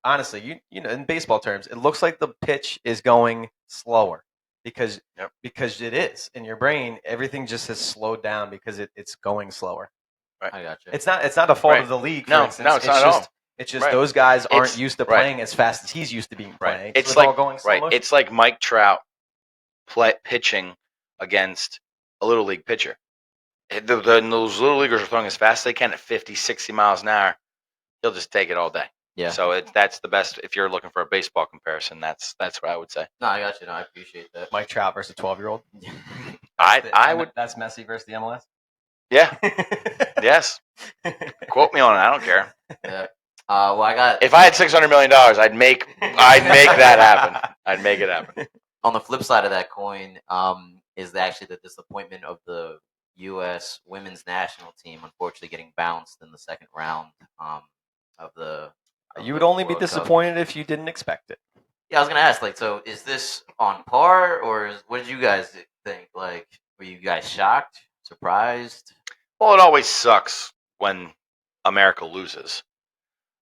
honestly, in baseball terms, it looks like the pitch is going slower because Yep. because it is in your brain. Everything just has slowed down because it's going slower. I got you. It's not a fault Right. of the league. For No, instance. no, it's not at all. It's just Right. those guys aren't It's- used to right. playing as fast as he's used to being Right. playing. It's so like all going slow right. motion. It's like Mike Trout pitching against a little league pitcher. Those little leaguers are throwing as fast as they can at 50, 60 miles an hour. He'll just take it all day. Yeah. So that's the best. If you're looking for a baseball comparison, that's what I would say. No, I got you. No, I appreciate that. Mike Trout versus a 12-year-old. I would. That's Messi versus the MLS. Yeah. Yes. Quote me on it. I don't care. Yeah. Well, I got If I had $600 million, I'd make that happen. I'd make it happen. on the flip side of that coin, is actually the disappointment of the U.S. women's national team, unfortunately getting bounced in the second round of the. of You would the only be World Cup. disappointed if you didn't expect it. Yeah, I was gonna ask, so is this on par, or what did you guys think? Like, were you guys shocked, surprised? Well, it always sucks when America loses,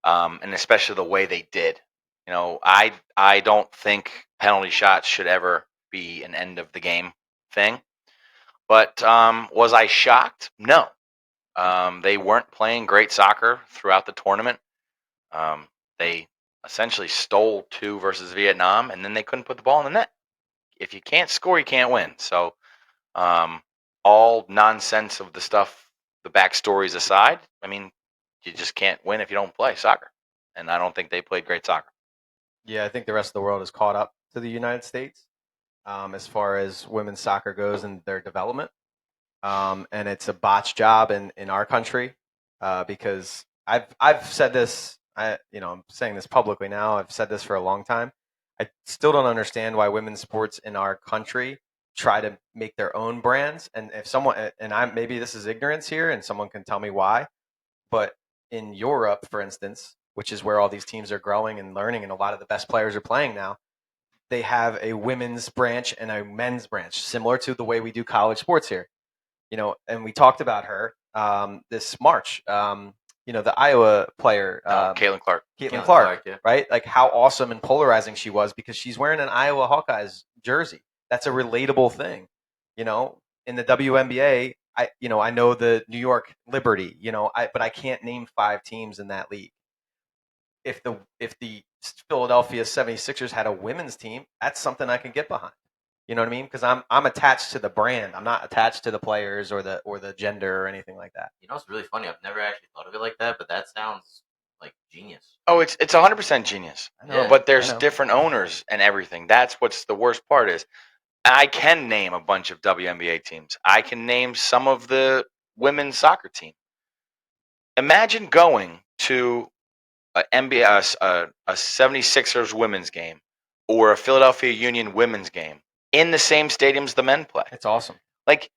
and especially the way they did. I don't think penalty shots should ever be an end of the game thing. But was I shocked? No. They weren't playing great soccer throughout the tournament. They essentially stole 2 versus Vietnam, and then they couldn't put the ball in the net. If you can't score, you can't win. So all nonsense of the stuff, the backstories aside, I mean, you just can't win if you don't play soccer. And I don't think they played great soccer. Yeah, I think the rest of the world has caught up to the United States as far as women's soccer goes and their development. And it's a botched job in our country because I've said this. I'm saying this publicly now. I've said this for a long time. I still don't understand why women's sports in our country try to make their own brands. And if someone, and maybe this is ignorance here, and someone can tell me why, but in Europe, for instance, which is where all these teams are growing and learning, and a lot of the best players are playing now. They have a women's branch and a men's branch, similar to the way we do college sports here. And we talked about her this March. The Iowa player, Caitlin Clark. Caitlin Caitlin Clark, yeah. right? Like how awesome and polarizing she was because she's wearing an Iowa Hawkeyes jersey. That's a relatable thing. In the WNBA, I know the New York Liberty, but I can't name 5 teams in that league. If the Philadelphia 76ers had a women's team, that's something I can get behind. You know what I mean? Because I'm attached to the brand. I'm not attached to the players or the gender or anything like that. It's really funny. I've never actually thought of it like that, but that sounds like genius. Oh, it's 100% genius. I know, But there's I know. different owners and everything. That's what's the worst part is. I can name a bunch of WNBA teams. I can name some of the women's soccer team. Imagine going to a NBA, a 76ers women's game or a Philadelphia Union women's game in the same stadiums the men play. It's awesome. Like,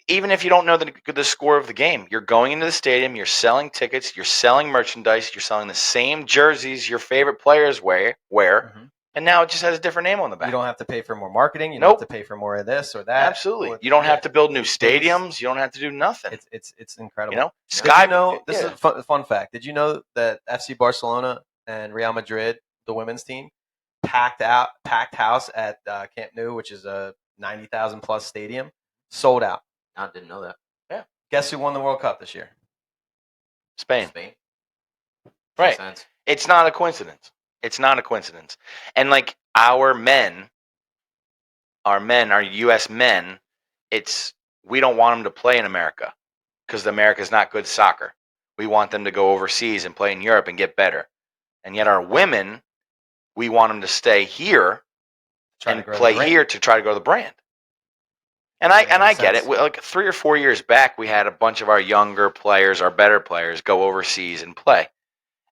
even if you don't know the score of the game, you're going into the stadium, you're selling tickets, you're selling merchandise, you're selling the same jerseys your favorite players wear, Mm-hmm. and now it just has a different name on the back. You don't have to pay for more marketing. You don't have to pay for more of this or that. Absolutely. You don't have to build new stadiums. You don't have to do nothing. It's incredible. You know, Sky. This is a fun fact. Did you know that FC Barcelona and Real Madrid, the women's team, packed house at Camp Nou, which is a 90,000 plus stadium, sold out. I didn't know that. Yeah. Guess who won the World Cup this year? Spain. Right. Makes sense. It's not a coincidence. It's not a coincidence. And like our U.S. men, we don't want them to play in America because America's not good soccer. We want them to go overseas and play in Europe and get better. And yet our women, we want them to stay here and play here to try to grow the brand. And I get it. Like 3 or 4 years back, we had a bunch of our younger players, our better players, go overseas and play,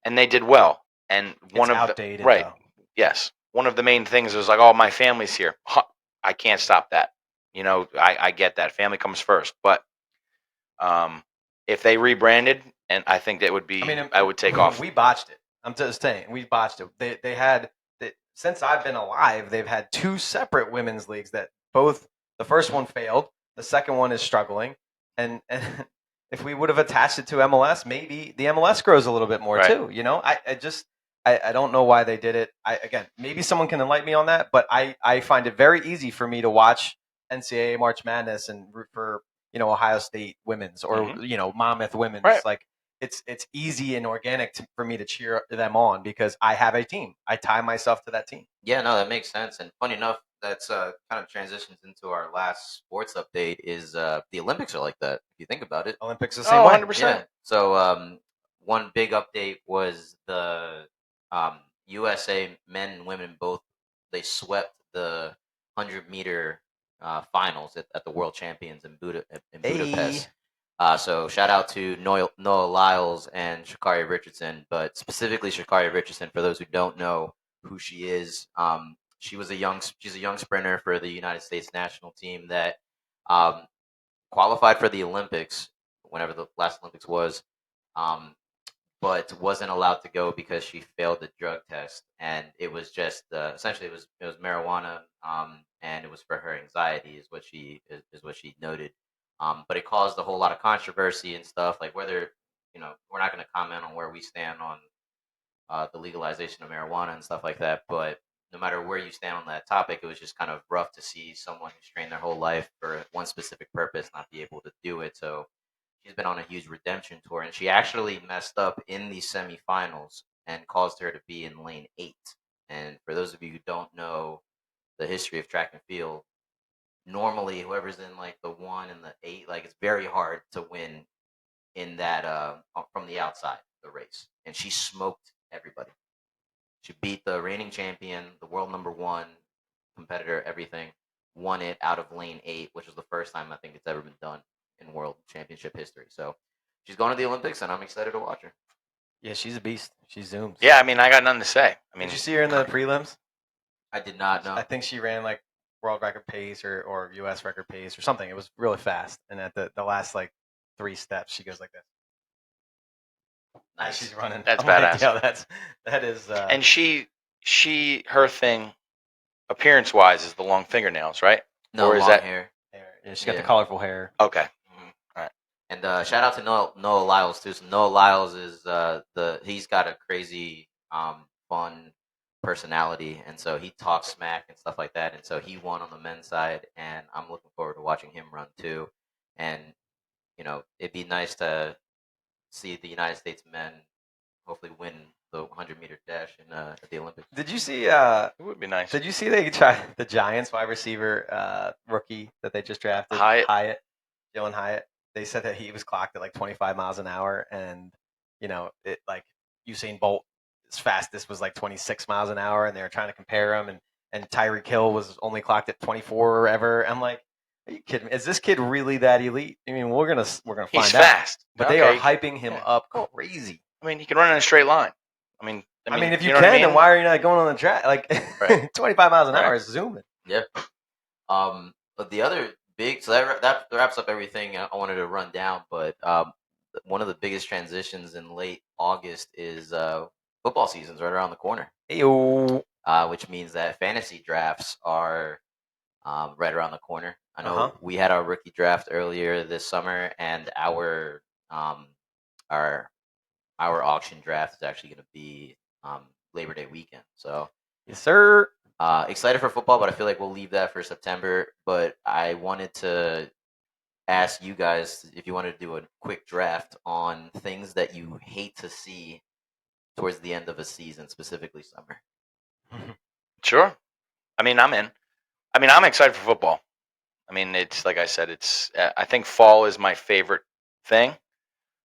and they did well. And one of outdated, right, though. yes, one of the main things was like, oh, my family's here. I can't stop that. I get that. Family comes first, but if they rebranded, and I think that would be, I would take off. We botched it. I'm just saying, we botched it. They had since I've been alive, they've had 2 separate women's leagues that both. The first one failed. The second one is struggling. And if we would have attached it to MLS, maybe the MLS grows a little bit more too. I don't know why they did it. Again, maybe someone can enlighten me on that. But I find it very easy for me to watch NCAA March Madness and root for Ohio State women's or Monmouth women's. Right. Like it's easy and organic for me to cheer them on because I have a team. I tie myself to that team. Yeah, no, that makes sense. And funny enough, that's kind of transitions into our last sports update is the Olympics are like that, if you think about it. Olympics the same way. 100%. Yeah. So one big update was the USA men and women both, they swept the 100-meter finals at the World Champions in Budapest. So shout out to Noah Lyles and Sha'Carri Richardson, but specifically Sha'Carri Richardson, for those who don't know who she is. She's a young sprinter for the United States national team that qualified for the Olympics, whenever the last Olympics was, but wasn't allowed to go because she failed the drug test, and it was just essentially it was marijuana, and it was for her anxiety, is what she noted. But it caused a whole lot of controversy and stuff, like whether we're not going to comment on where we stand on the legalization of marijuana and stuff like that, but no matter where you stand on that topic, it was just kind of rough to see someone who's trained their whole life for one specific purpose not be able to do it. So she's been on a huge redemption tour, and she actually messed up in the semifinals and caused her to be in lane 8. And for those of you who don't know the history of track and field, normally whoever's in like the 1 and the 8, like it's very hard to win in that from the outside the race. And she smoked everybody. She beat the reigning champion, the world #1 competitor, everything, won it out of lane 8, which was the first time I think it's ever been done in world championship history. So she's going to the Olympics, and I'm excited to watch her. Yeah, she's a beast. She zooms. Yeah, I mean, I got nothing to say. I mean, did you see her in the prelims? I did not know. I think she ran like world record pace or U.S. record pace or something. It was really fast. And at the last like 3 steps, she goes like this. Nice. She's running. That's I'm like, badass. yo, that is. And her thing, appearance wise, is the long fingernails, right? No, or is long that- hair. yeah, she's got the Yeah. colorful hair. Okay. And shout out to Noah Lyles too. So Noah Lyles is he's got a crazy fun personality, and so he talks smack and stuff like that. And so he won on the men's side, and I'm looking forward to watching him run too. And it'd be nice to see the United States men hopefully win the 100-meter dash at the Olympics. Did you see? It would be nice. Did you see they tried the Giants wide receiver rookie that they just drafted? Hyatt. Jalen Hyatt. They said that he was clocked at like 25 miles an hour, and it like Usain Bolt, his fastest was like 26 miles an hour, and they were trying to compare him, and Tyreek Hill was only clocked at 24 or ever. I'm like, are you kidding me? Is this kid really that elite? I mean, we're gonna find He's out. fast, But they are Okay. hyping him Yeah. up crazy. I mean, he can run in a straight line. I mean, if you know can, what I mean? then why are you not going on the track? Like Right. 25 miles an hour Right. is zooming. But the other big, so that wraps up everything I wanted to run down. But one of the biggest transitions in late August is football season's right around the corner, Ayo. which means that fantasy drafts are right around the corner. I know Uh-huh. we had our rookie draft earlier this summer, and our auction draft is actually going to be Labor Day weekend. So Yes, sir. excited for football, but I feel like we'll leave that for September. But I wanted to ask you guys if you wanted to do a quick draft on things that you hate to see towards the end of a season, specifically summer. Sure. I mean, I'm in. I mean, I'm excited for football. I mean, it's like I said, it's. I think fall is my favorite thing.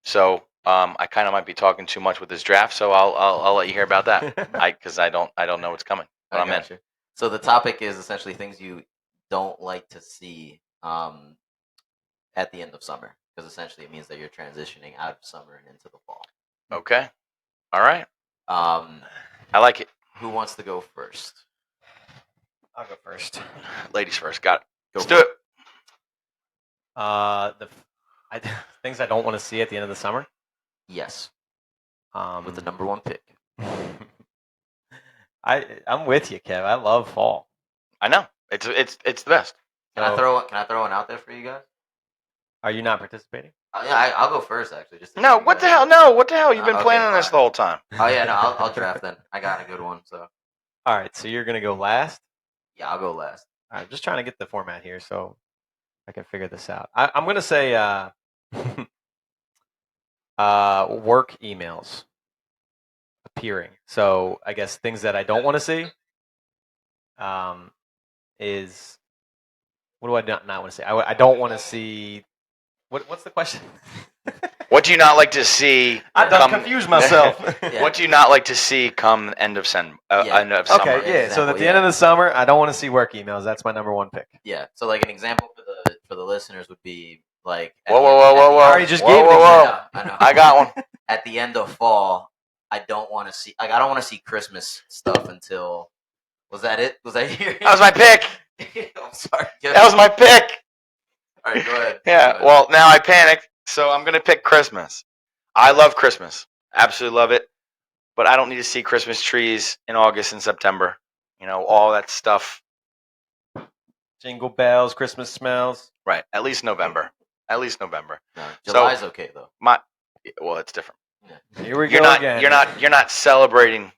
So I kind of might be talking too much with this draft. So I'll let you hear about that. Because I don't know what's coming. But I'm in. Gotcha. So the topic is essentially things you don't like to see at the end of summer, because essentially it means that you're transitioning out of summer and into the fall. Okay. All right. Um, I like it. who wants to go first? I'll go first. Ladies first. Got it. Go Let's for do it. Things I don't want to see at the end of the summer. Yes, With with the number one pick. I'm with you, Kev. I love fall. I know. It's the best. Can I throw one out there for you guys? Are you not participating? Yeah, I'll go first actually. Just to No. give you What the guys- hell? No. What the hell? You've been Okay, planning this fine. the whole time. Oh yeah, no, I'll draft then. I got a good one, so All right, so you're gonna go last. yeah, I'll go last. I'm just trying to get the format here so I can figure this out. I'm gonna say work emails appearing. So I guess things that I don't want to see is what do I not want to see? I don't want to see. What's the question? What do you not like to see? I done confused myself. Yeah. What do you not like to see come end of Yeah. end of summer? Okay, yeah. So at Example, the yeah. end of the summer, I don't want to see work emails. That's my number one pick. Yeah. So like an example for the listeners would be like at Whoa, the whoa, end- whoa, at whoa, the whoa! end- already just Whoa, gave it whoa, to whoa. I know. I got one. At the end of fall, I don't want to see I don't want to see Christmas stuff until. Was that it? Was that your? That was my pick. I'm sorry. That was my pick. All right, go ahead. Yeah. Go ahead. Well, now I panicked, so I'm gonna pick Christmas. I love Christmas. Absolutely love it. But I don't need to see Christmas trees in August and September. You know, all that stuff. Jingle bells, Christmas smells. Right. At least November. At least November. No, So- July's okay though. Well, it's different. Here we You're go not. again. You're not celebrating.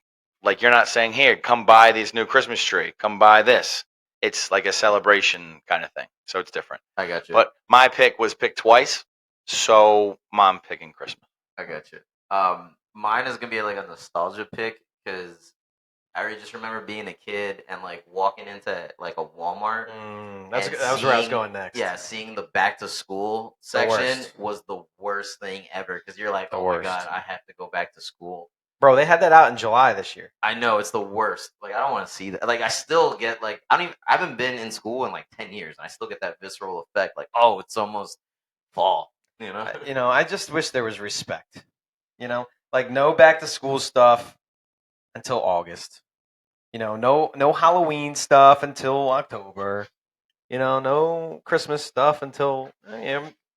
Like you're not saying, "Here, come buy this new Christmas tree. Come buy this." It's like a celebration kind of thing. So it's different. I got you. But my pick was picked twice, so I'm picking Christmas. I got you. Mine is gonna be like a nostalgia pick because I just remember being a kid and like walking into like a Walmart. That And was where I was seeing- going next. Yeah, seeing the back to school The section worst. was the worst thing ever because you're like, The oh worst. my god, I have to go back to school. Bro, they had that out in July this year. I know it's the worst. Like I don't want to see that. Like I still get like I haven't been in school in like 10 years and I still get that visceral effect. Like oh, it's almost fall. You know. I just wish there was respect. Like no back to school stuff until August. No Halloween stuff until October. No Christmas stuff until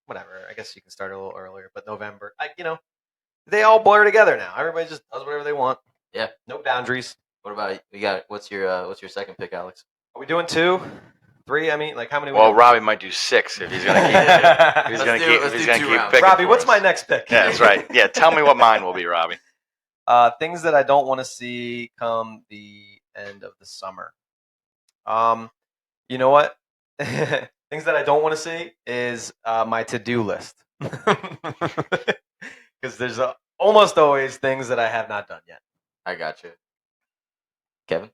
whatever. I guess you can start a little earlier, but November. They all blur together now. Everybody just does whatever they want. Yeah. No boundaries. What about you? Got what's your second pick, Alex? Are we doing 2, 3? I mean, like how many? Well, we Robbie might do 6 if he's gonna keep. If he's Let's gonna do- keep. let's If he's do gonna 2 keep rounds. picking. Robbie, for what's us. my next pick? Yeah, that's right. Yeah, tell me what mine will be, Robbie. Things that I don't want to see come the end of the summer. You know what? Things that I don't want to see is my to-do list, because there's almost always things that I have not done yet. I got you, Kevin.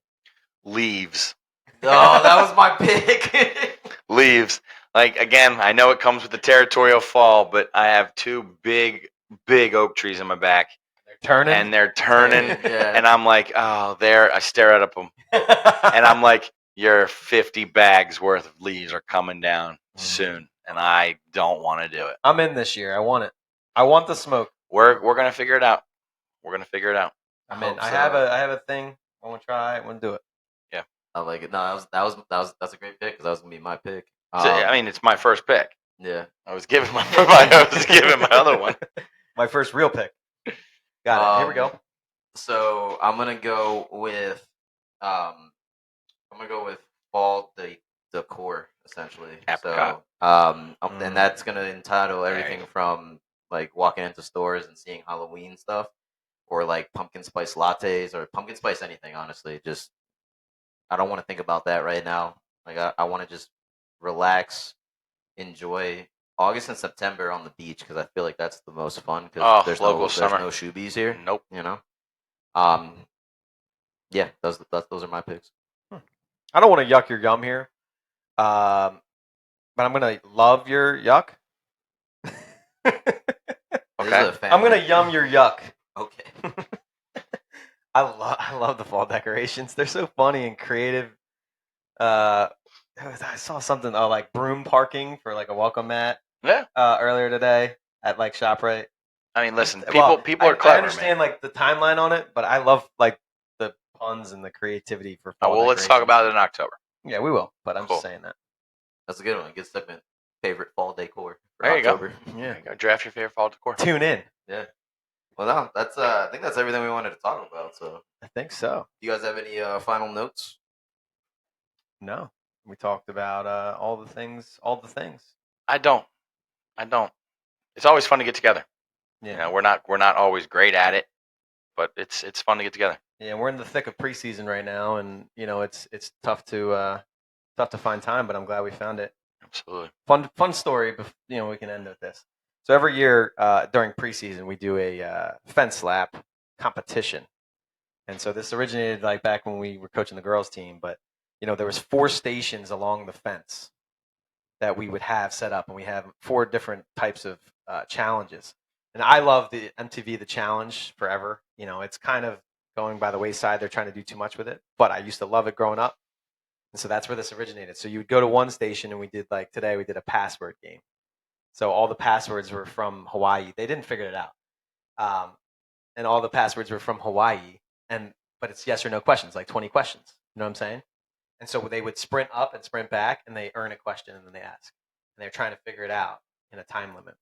Leaves. Oh, that was my pick. Leaves. Like again, I know it comes with the territory of fall, but I have 2 big oak trees in my back, They're turning, and they're turning, Yeah. and I'm like, oh, there. I stare at them, and I'm like, your 50 bags worth of leaves are coming down soon, and I don't want to do it. I'm in this year. I want it. I want the smoke. We're gonna figure it out. We're gonna figure it out. I'm in. hope I so. have a thing. I want to try. I want to do it. I like it. No, that's a great pick because that was gonna be my pick. So, I mean, it's my first pick. Yeah. I was giving my other one. My first real pick. Got it. Here we go. So I'm gonna go with fall decor essentially. Apricot. So and that's gonna entitle There you everything go. from like walking into stores and seeing Halloween stuff, or like pumpkin spice lattes or pumpkin spice anything. Honestly, just I don't want to think about that right now. Like I want to just relax, enjoy August and September on the beach because I feel like that's the most fun because Oh, there's local no summer. shoebies here. Nope. You know. Yeah, those are my picks. I don't want to yuck your yum here, but I'm gonna love your yuck. Okay. I'm gonna yum your yuck. Okay. I love the fall decorations. They're so funny and creative. I saw something like broom parking for like a welcome mat Yeah. earlier today at like ShopRite. I mean, listen, Well, people are clever. I understand like the timeline on it, but I love like the puns and the creativity for fall Man. Well, let's talk decorations. about it in October. Yeah, we will. But I'm Cool. just saying that. That's a good one. Good segment. Favorite fall decor for There you go. October. Yeah. There you go. Draft your favorite fall decor. Tune in. Yeah. Well, no, that's I think that's everything we wanted to talk about. So, I think so. do you guys have any final notes? No, we talked about all the things. I don't. It's always fun to get together. Yeah. You know, we're not always great at it, but it's fun to get together. Yeah, we're in the thick of preseason right now, and you know it's tough to find time. But I'm glad we found it. Absolutely. Fun story. You know, we can end with this. So every year during preseason, we do a fence lap competition, and so this originated like back when we were coaching the girls team. But you know, there was 4 stations along the fence that we would have set up, and we have 4 different types of challenges. And I love the MTV The Challenge forever. You know, it's kind of going by the wayside. They're trying to do too much with it, but I used to love it growing up. And so that's where this originated. So you would go to one station, and we did like today, we did a password game. So all the passwords were from Hawaii. They didn't figure it out. And all the passwords were from Hawaii. But it's yes or no questions, like 20 questions. You know what I'm saying? And so they would sprint up and sprint back, and they earn a question, and then they ask. And they're trying to figure it out in a time limit.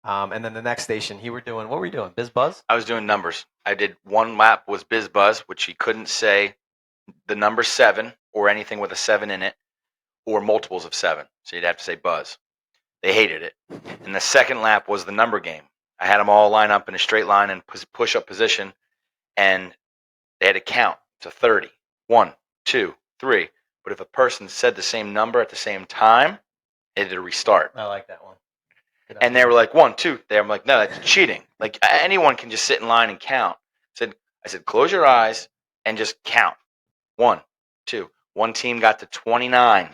And then the next station, what were you doing? Biz Buzz? I was doing numbers. I did one lap was Biz Buzz, which he couldn't say the number 7 or anything with a 7 in it, or multiples of 7. So you'd have to say Buzz. They hated it. And the second lap was the number game. I had them all line up in a straight line and push up position, and they had to count to 30. 1, 2, 3. But if a person said the same number at the same time, they had to restart. I like that one. And they were like, 1, 2. I'm like, no, that's cheating. Like anyone can just sit in line and count. I said, close your eyes and just count. 1, 2. One team got to 29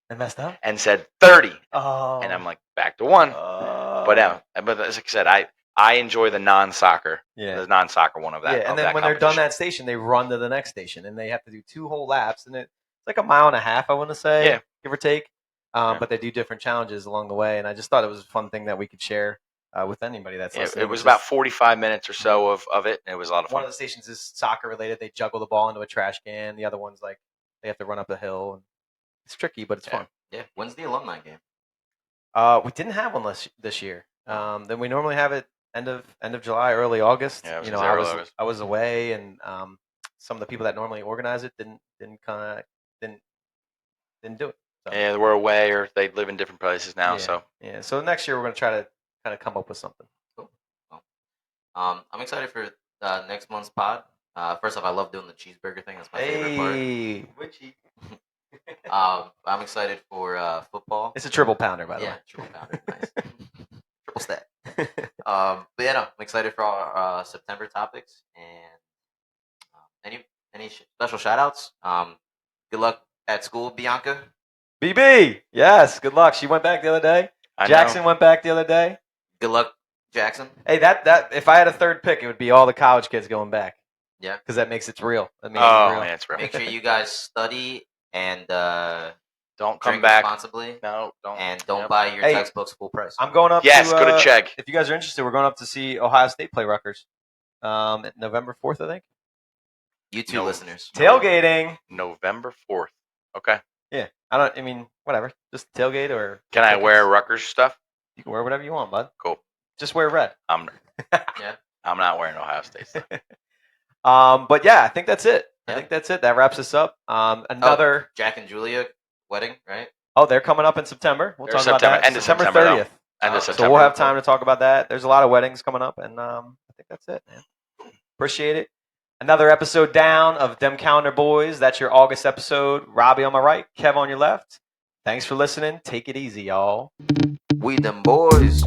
I messed up? and said 30. Oh. And I'm like, back to 1. But as I said, I enjoy the non-soccer one of that. Yeah, and of then that when they're done competition. that station, they run to the next station, and they have to do 2 whole laps, and it's like a mile and a half, I want to say, Yeah. give or take. Yeah. But they do different challenges along the way, and I just thought it was a fun thing that we could share with anybody that's listening. It was It's about just- 45 minutes or so of it, and it was a lot of one fun. of the stations is soccer related. They juggle the ball into a trash can. The other one's like they have to run up a hill. And it's tricky, but it's fun. Yeah. When's the alumni game? We didn't have one this year. Then we normally have it end of July, early August. Yeah, it was you know, early August. I was away, and some of the people that normally organize it didn't do it. So, Yeah, we're away or they live in different places now. yeah, So yeah. So next year we're gonna try to kind of come up with something. Cool. Well, I'm excited for next month's pod. First off, I love doing the cheeseburger thing. That's my favorite part. Hey, I'm excited for football. it's a triple pounder, by the Yeah, way. triple pounder, nice. Triple stack. But yeah, no, I'm excited for our September topics and any special shout outs. Good luck at school, Bianca. BB, yes, good luck. She went back the other day. I Jackson know. went back the other day. Good luck, Jackson. Hey, that if I had a third pick, it would be all the college kids going back. Yeah. Because that makes it real. That makes Oh it real. man, it's real. Make sure you guys study and Don't come drink back. responsibly, No, don't. and don't Yep. buy your Hey, textbooks full price. I'm going up Yes, to go to check. if you guys are interested, we're going up to see Ohio State play Rutgers. November 4th, I think. You two No. listeners. Tailgating. November 4th. Okay. Yeah. I mean, whatever. Just tailgate or Can I wear Rutgers stuff? You can wear whatever you want, bud. Cool. Just wear red. I'm Yeah. I'm not wearing Ohio State stuff. But yeah, I think that's it. I Yeah. think that's it. That wraps us up. Another Jack and Julia wedding, right? they're coming up in September. We'll They're talk about September- that. end of September, though. 30th. End of So So September. we'll have time to talk about that. There's a lot of weddings coming up, and I think that's it, man. Appreciate it. Another episode down of Dem Calendar Boys. That's your August episode. Robbie on my right, Kev on your left. Thanks for listening. Take it easy, y'all. We them boys.